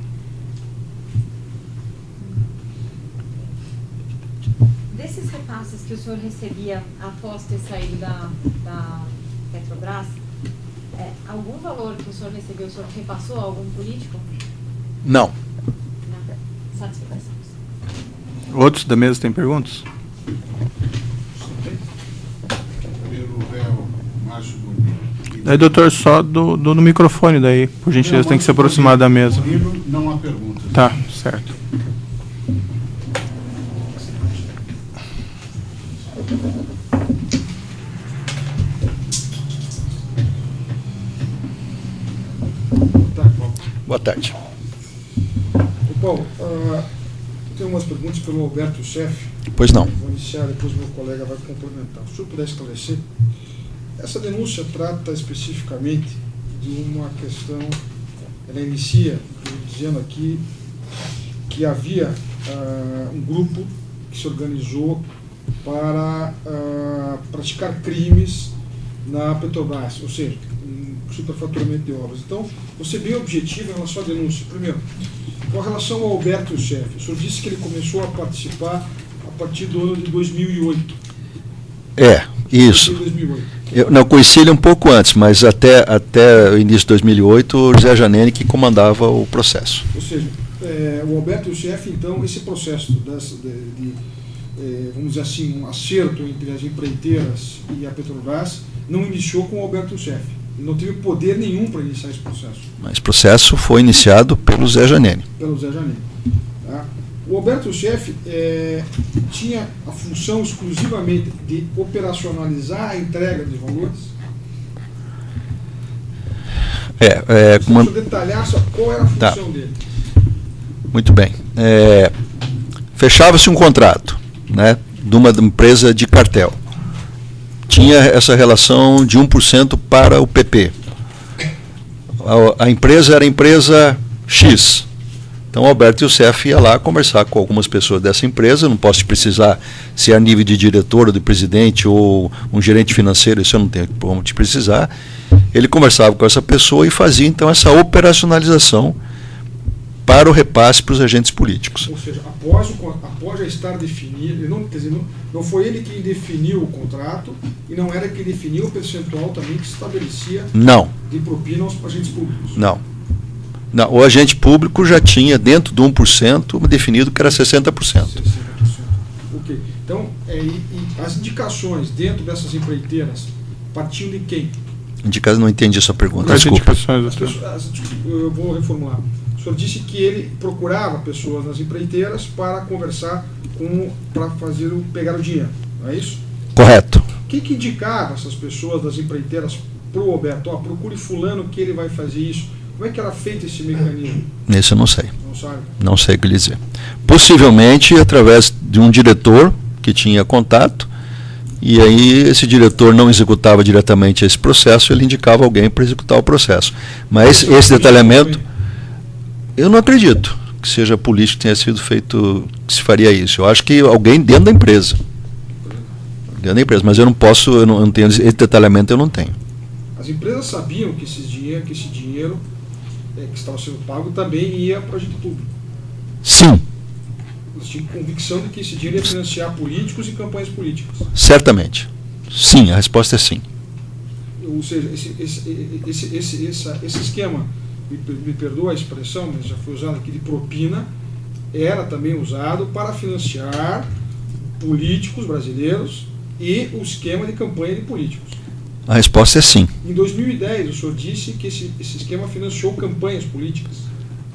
Desses repasses que o senhor recebia após ter saído da Petrobras, algum valor que o senhor recebeu, o senhor repassou a algum político? Não. Satisfação. Outros da mesa têm perguntas? Pelo réu Márcio Bonino. Daí, doutor, só no microfone daí, por gentileza, tem que se aproximar da mesa. Bonino, não há perguntas. Tá, certo. Boa tarde. Paulo, tem umas perguntas pelo Alberto Chefe. Pois não. Vou iniciar, depois meu colega vai complementar. Se o senhor puder esclarecer, essa denúncia trata especificamente de uma questão, ela inicia dizendo aqui que havia um grupo que se organizou para praticar crimes na Petrobras, ou seja, superfaturamento de obras. Então, você bem objetivo em relação à denúncia. Primeiro, com relação ao Alberto Chefe, o senhor disse que ele começou a participar a partir do ano de 2008. Isso. 2008. Eu não conheci ele um pouco antes, mas até o início de 2008, o José Janene que comandava o processo. Ou seja, o Alberto Chefe, então, esse processo vamos dizer assim, um acerto entre as empreiteiras e a Petrobras, não iniciou com o Alberto Chefe. Ele não teve poder nenhum para iniciar esse processo. Mas o processo foi iniciado pelo Zé Janene. Pelo Zé Janene. Tá? O Alberto Chefe tinha a função exclusivamente de operacionalizar a entrega de valores? Se o senhor detalhar só qual era a função dele. Muito bem. Fechava-se um contrato, né, de uma empresa de cartel. Tinha essa relação de 1% para o PP. A empresa era a empresa X. Então o Alberto Youssef ia lá conversar com algumas pessoas dessa empresa, não posso precisar se é a nível de diretor ou de presidente ou um gerente financeiro, isso eu não tenho como te precisar. Ele conversava com essa pessoa e fazia então essa operacionalização para o repasse para os agentes políticos. Ou seja, após já estar definido, não foi ele quem definiu o contrato e não era quem definiu o percentual também que se estabelecia de propina aos agentes públicos. Não, o agente público já tinha dentro do 1% definido que era 60%. Ok. Então, indicações dentro dessas empreiteiras partiam de quem? Não entendi a sua pergunta, Quais desculpa. indicações, As doutor? pessoas, eu vou reformular. O senhor disse que ele procurava pessoas nas empreiteiras para conversar para pegar o dinheiro, não é isso? Correto. O que indicava essas pessoas das empreiteiras para o Roberto? Procure fulano que ele vai fazer isso. Como é que era feito esse mecanismo? Isso eu não sei. Não sabe? Não sei o que lhe dizer. Possivelmente através de um diretor que tinha contato, e aí esse diretor não executava diretamente esse processo, ele indicava alguém para executar o processo. Mas esse detalhamento, eu não acredito que seja político que tenha sido feito, que se faria isso. Eu acho que alguém dentro da empresa. Dentro da empresa, mas eu não posso, eu não tenho, esse detalhamento eu não tenho. As empresas sabiam que esse dinheiro que estava sendo pago também ia para a agente público. Sim. Eles tinham convicção de que esse dinheiro ia financiar políticos e campanhas políticas. Certamente. Sim, a resposta é sim. Ou seja, esse esquema, me perdoa a expressão, mas já foi usado aqui, de propina, era também usado para financiar políticos brasileiros e o esquema de campanha de políticos. A resposta é sim. Em 2010, o senhor disse que esse esquema financiou campanhas políticas.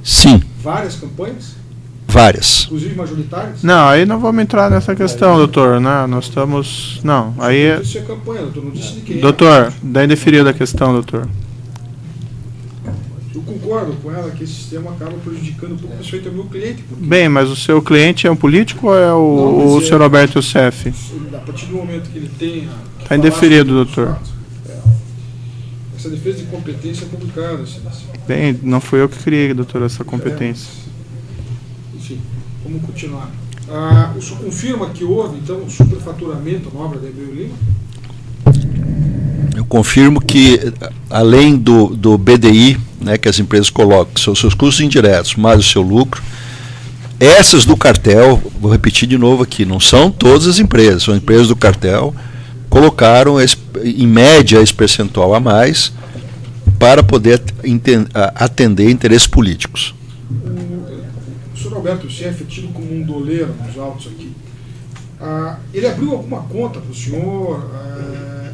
Sim. Várias campanhas? Várias. Inclusive majoritárias? Não, aí não vamos entrar nessa questão, doutor, né? Nós estamos... Não, aí... Não disse a campanha, doutor, não disse de quem. Doutor, dá indeferida a questão, doutor. Eu concordo com ela que esse sistema acaba prejudicando um pouco o meu cliente. Bem, mas o seu cliente é um político ou é o senhor Roberto Youssef? A partir do momento que ele tem... Está indeferido, doutor. Essa defesa de competência é complicada, excelência. Bem, não fui eu que criei, doutor, essa competência. Enfim, vamos continuar. O senhor confirma que houve, então, superfaturamento na obra da Hebreu Lima? Eu confirmo que, além do BDI, né, que as empresas colocam, são seus custos indiretos, mais o seu lucro, essas do cartel, vou repetir de novo aqui, não são todas as empresas, são empresas do cartel, colocaram, em média, esse percentual a mais para poder atender interesses políticos. O senhor Roberto Youssef, tido como um doleiro nos autos aqui, ele abriu alguma conta para o senhor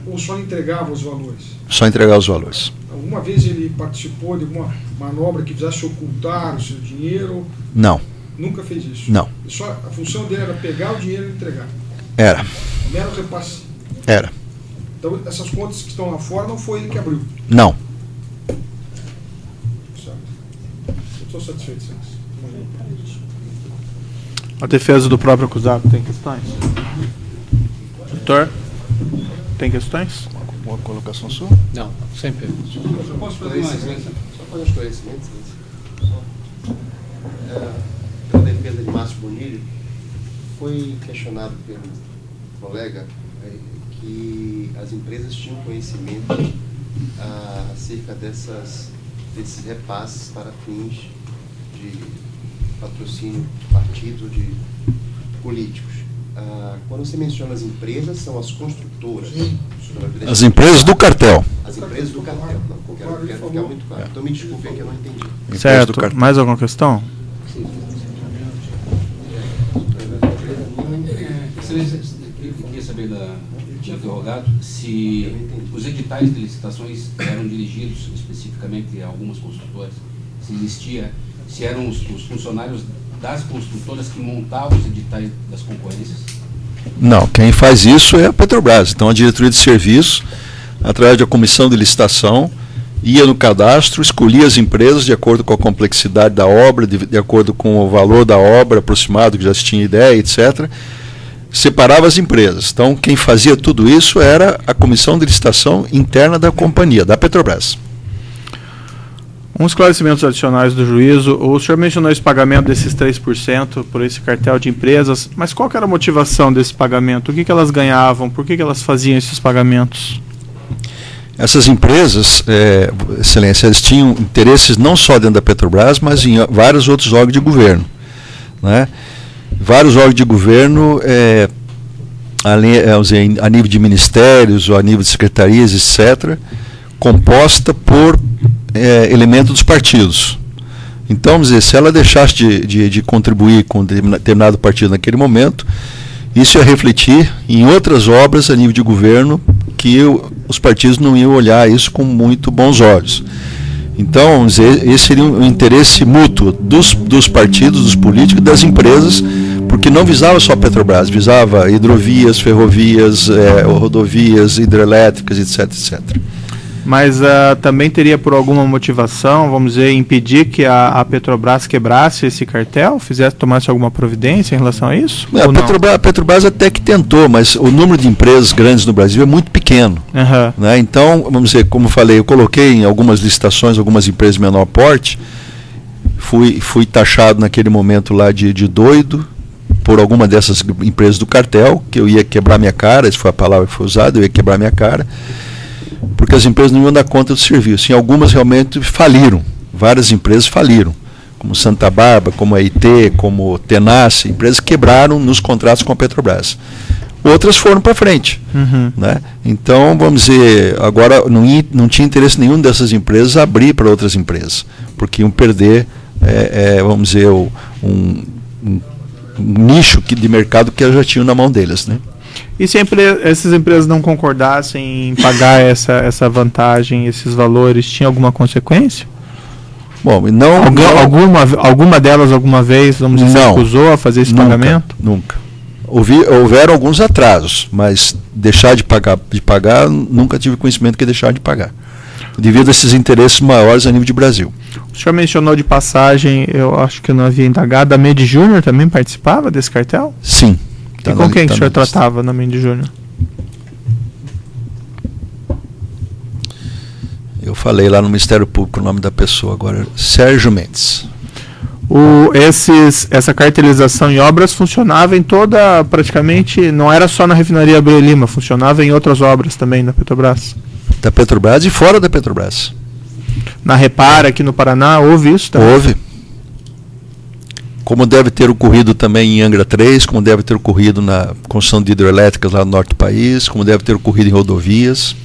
ou só entregava os valores? Só entregar os valores. Alguma vez ele participou de alguma manobra que fizesse ocultar o seu dinheiro? Não. Nunca fez isso? Não. Só a função dele era pegar o dinheiro e entregar? Era. Mero repasse? Era. Então, essas contas que estão lá fora não foi ele que abriu? Não. Certo. Eu estou satisfeito, senhor. A defesa do próprio acusado tem questões? Doutor, tem questões? Alguma colocação sua? Não, sem perguntas. Eu posso fazer mais, né? Só para esclarecimento, pela defesa de Márcio Bonilho, foi questionado pelo colega que as empresas tinham conhecimento acerca desses repasses para fins de patrocínio de partidos, de políticos. Quando você menciona as empresas, são as construtoras. As empresas do cartel. As empresas do cartel. Não, quero ficar muito claro. Então me desculpe, é que eu não entendi. Certo. Mais alguma questão? Eu queria saber do interrogado se os editais de licitações eram dirigidos especificamente a algumas construtoras, se eram os funcionários das construtoras que montavam os editais das concorrências. Não, quem faz isso é a Petrobras. Então a diretoria de serviço, através da comissão de licitação, ia no cadastro, escolhia as empresas de acordo com a complexidade da obra, de acordo com o valor da obra aproximado, que já se tinha ideia, etc. Separava as empresas. Então, quem fazia tudo isso era a comissão de licitação interna da companhia, da Petrobras. Uns esclarecimentos adicionais do juízo. O senhor mencionou esse pagamento desses 3% por esse cartel de empresas, mas qual que era a motivação desse pagamento? O que elas ganhavam? Por que elas faziam esses pagamentos? Essas empresas, Excelência, eles tinham interesses não só dentro da Petrobras, mas em vários outros órgãos de governo, né? Vários órgãos de governo, a nível de ministérios ou a nível de secretarias, etc., composta por elementos dos partidos. Então, vamos dizer, se ela deixasse de contribuir com um determinado partido naquele momento, Isso ia refletir em outras obras a nível de governo que os partidos não iam olhar isso com muito bons olhos. Então, vamos dizer, esse seria um interesse mútuo dos partidos, dos políticos, das empresas, porque não visava só a Petrobras, visava hidrovias, ferrovias, rodovias, hidrelétricas, etc, etc. Mas também teria por alguma motivação, vamos dizer, impedir que a Petrobras quebrasse esse cartel, tomasse alguma providência em relação a isso? A Petrobras até que tentou, mas o número de empresas grandes no Brasil é muito pequeno. Uhum. Né? Então, vamos dizer, como eu falei, eu coloquei em algumas licitações, algumas empresas de menor porte, fui taxado naquele momento lá de doido por alguma dessas empresas do cartel, que eu ia quebrar minha cara, essa foi a palavra que foi usada, eu ia quebrar minha cara, porque as empresas não iam dar conta do serviço. E algumas realmente faliram, várias empresas faliram, como Santa Bárbara, como a IT, como Tenace, empresas quebraram nos contratos com a Petrobras. Outras foram para frente. Uhum. Né? Então, vamos dizer, agora não tinha interesse nenhum dessas empresas abrir para outras empresas, porque iam perder, vamos dizer, um nicho de mercado que elas já tinham na mão deles, né? E se essas empresas não concordassem em pagar essa vantagem, esses valores, tinha alguma consequência? Bom, não... Alguma delas, alguma vez, vamos dizer, se recusou a fazer esse pagamento? Nunca. Houveram alguns atrasos, mas deixar de pagar, nunca tive conhecimento que deixar de pagar, devido a esses interesses maiores a nível de Brasil. O senhor mencionou de passagem, eu acho que eu não havia indagado, a Mede Júnior também participava desse cartel? Sim. E com quem que o senhor tratava na Mede Júnior? Eu falei lá no Ministério Público o nome da pessoa agora, Sérgio Mendes. Essa cartelização em obras funcionava em toda, praticamente, não era só na refinaria Abreu Lima, funcionava em outras obras também da Petrobras? Da Petrobras e fora da Petrobras. Na Repara, aqui no Paraná, houve isso também? Houve. Como deve ter ocorrido também em Angra 3, como deve ter ocorrido na construção de hidrelétricas lá no norte do país, como deve ter ocorrido em rodovias.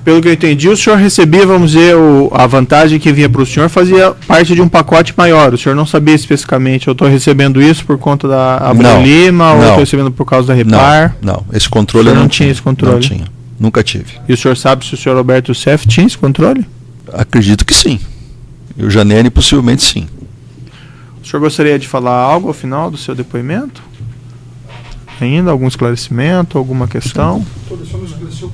Pelo que eu entendi, o senhor recebia, vamos dizer, a vantagem que vinha para o senhor fazia parte de um pacote maior. O senhor não sabia especificamente, eu estou recebendo isso por conta da Abreu Lima, ou estou recebendo por causa da Repar? Não, esse controle eu não tinha esse controle? Não tinha, nunca tive. E o senhor sabe se o senhor Roberto Seff tinha esse controle? Acredito que sim. E o Janene possivelmente sim. O senhor gostaria de falar algo ao final do seu depoimento? Ainda? Algum esclarecimento, alguma questão? O senhor não esclareceu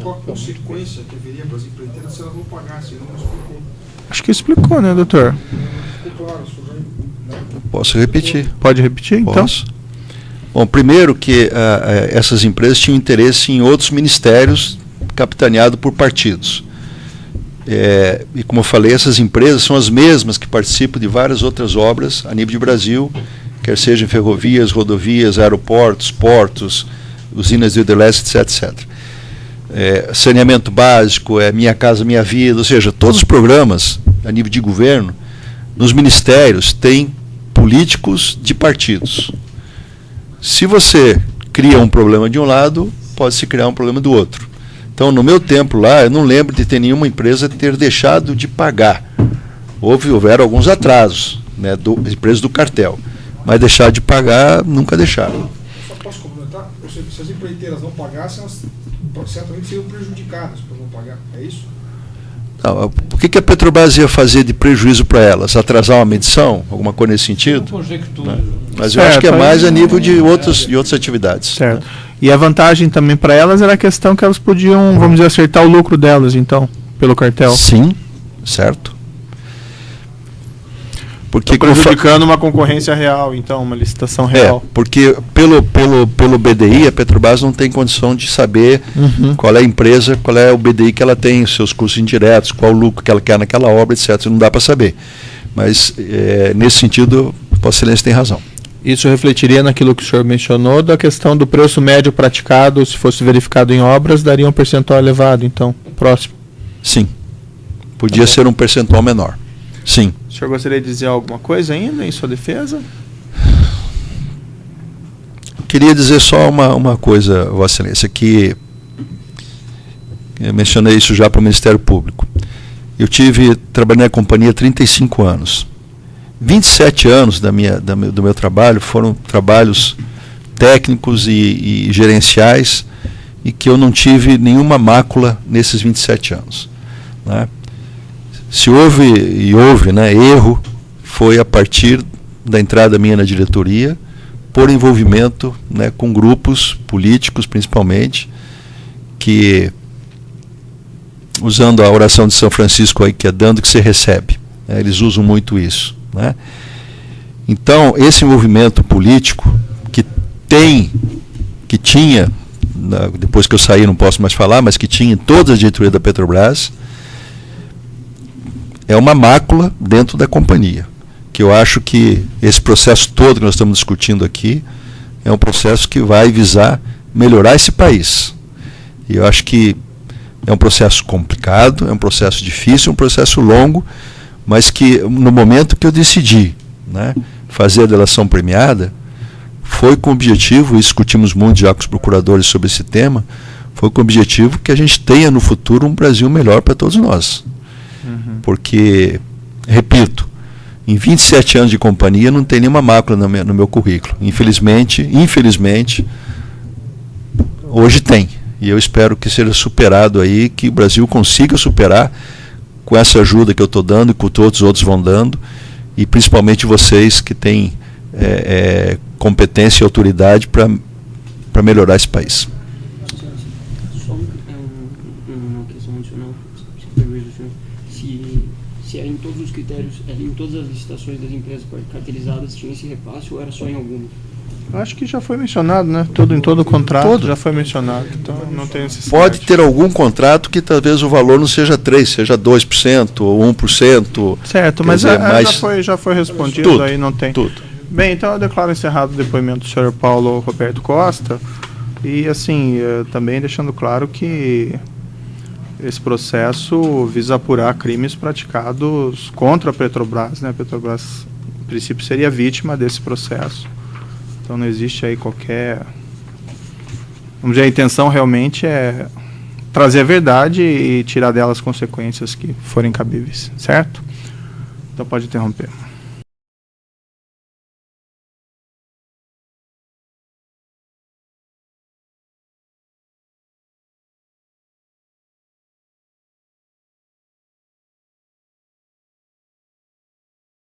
qual a consequência que haveria para as empreiteiras se elas não pagassem, não explicou. Acho que explicou, né, doutor? Ficou claro, Posso repetir? Pode repetir, então? Posso. Bom, primeiro que essas empresas tinham interesse em outros ministérios capitaneados por partidos. E como eu falei, essas empresas são as mesmas que participam de várias outras obras a nível de Brasil, quer seja em ferrovias, rodovias, aeroportos, portos, usinas de hidrelétrica, etc. Saneamento básico, Minha Casa Minha Vida, ou seja, todos os programas a nível de governo, nos ministérios, têm políticos de partidos. Se você cria um problema de um lado, pode-se criar um problema do outro. Então, no meu tempo lá, eu não lembro de ter nenhuma empresa ter deixado de pagar. Houveram alguns atrasos, né, empresas do cartel, mas deixar de pagar, nunca deixaram. Só posso complementar? Se as empreiteiras não pagassem, elas certamente seriam prejudicadas por não pagar, é isso? Não, o que a Petrobras ia fazer de prejuízo para elas? Atrasar uma medição? Alguma coisa nesse sentido? Conjectura. Né? Mas eu acho que é mais a nível de outras atividades. Certo. Né? E a vantagem também para elas era a questão que elas podiam, vamos dizer, acertar o lucro delas, então, pelo cartel. Sim, certo. Porque prejudicando uma concorrência real, então, uma licitação real. Porque pelo BDI, a Petrobras não tem condição de saber qual é a empresa, qual é o BDI que ela tem, os seus custos indiretos, qual o lucro que ela quer naquela obra, etc. Não dá para saber. Mas, nesse sentido, Vossa Excelência tem razão. Isso refletiria naquilo que o senhor mencionou, da questão do preço médio praticado, se fosse verificado em obras, daria um percentual elevado, então, próximo? Sim. Podia ser um percentual menor. Sim. O senhor gostaria de dizer alguma coisa ainda em sua defesa? Queria dizer só uma coisa, Vossa Excelência, que eu mencionei isso já para o Ministério Público. Eu trabalhei na companhia há 35 anos. 27 anos do meu trabalho foram trabalhos técnicos e gerenciais, e que eu não tive nenhuma mácula nesses 27 anos. Né? Se houve né, erro, foi a partir da entrada minha na diretoria, por envolvimento, né, com grupos políticos, principalmente, que, usando a oração de São Francisco aí, que é dando que você recebe, né, eles usam muito isso. Né? Então, esse envolvimento político, que tinha, depois que eu saí não posso mais falar, mas que tinha em toda a diretoria da Petrobras, é uma mácula dentro da companhia. Que eu acho que esse processo todo que nós estamos discutindo aqui é um processo que vai visar melhorar esse país. E eu acho que é um processo complicado, é um processo difícil, é um processo longo, mas que no momento que eu decidi, né, fazer a delação premiada, foi com o objetivo, e discutimos muito já com os procuradores sobre esse tema, foi com o objetivo que a gente tenha no futuro um Brasil melhor para todos nós. Porque, repito, em 27 anos de companhia não tem nenhuma mácula no meu currículo. Infelizmente, hoje tem. E eu espero que seja superado aí, que o Brasil consiga superar com essa ajuda que eu estou dando e que todos os outros vão dando, e principalmente vocês que têm competência e autoridade para melhorar esse país. Só uma questão adicional, se era em todos os critérios, em todas as licitações das empresas cartelizadas tinha esse repasse ou era só em alguma? Acho que já foi mencionado, né? Em todo o contrato já foi mencionado, então não tem necessidade. Pode ter algum contrato que talvez o valor não seja 3%, seja 2% ou 1%. Certo, mas já foi respondido, tudo, aí não tem. Tudo. Bem, então eu declaro encerrado o depoimento do senhor Paulo Roberto Costa, e assim, também deixando claro que esse processo visa apurar crimes praticados contra a Petrobras, né? A Petrobras, em princípio, seria vítima desse processo. Então não existe aí qualquer... Vamos dizer, a intenção realmente é trazer a verdade e tirar dela as consequências que forem cabíveis, certo? Então pode interromper.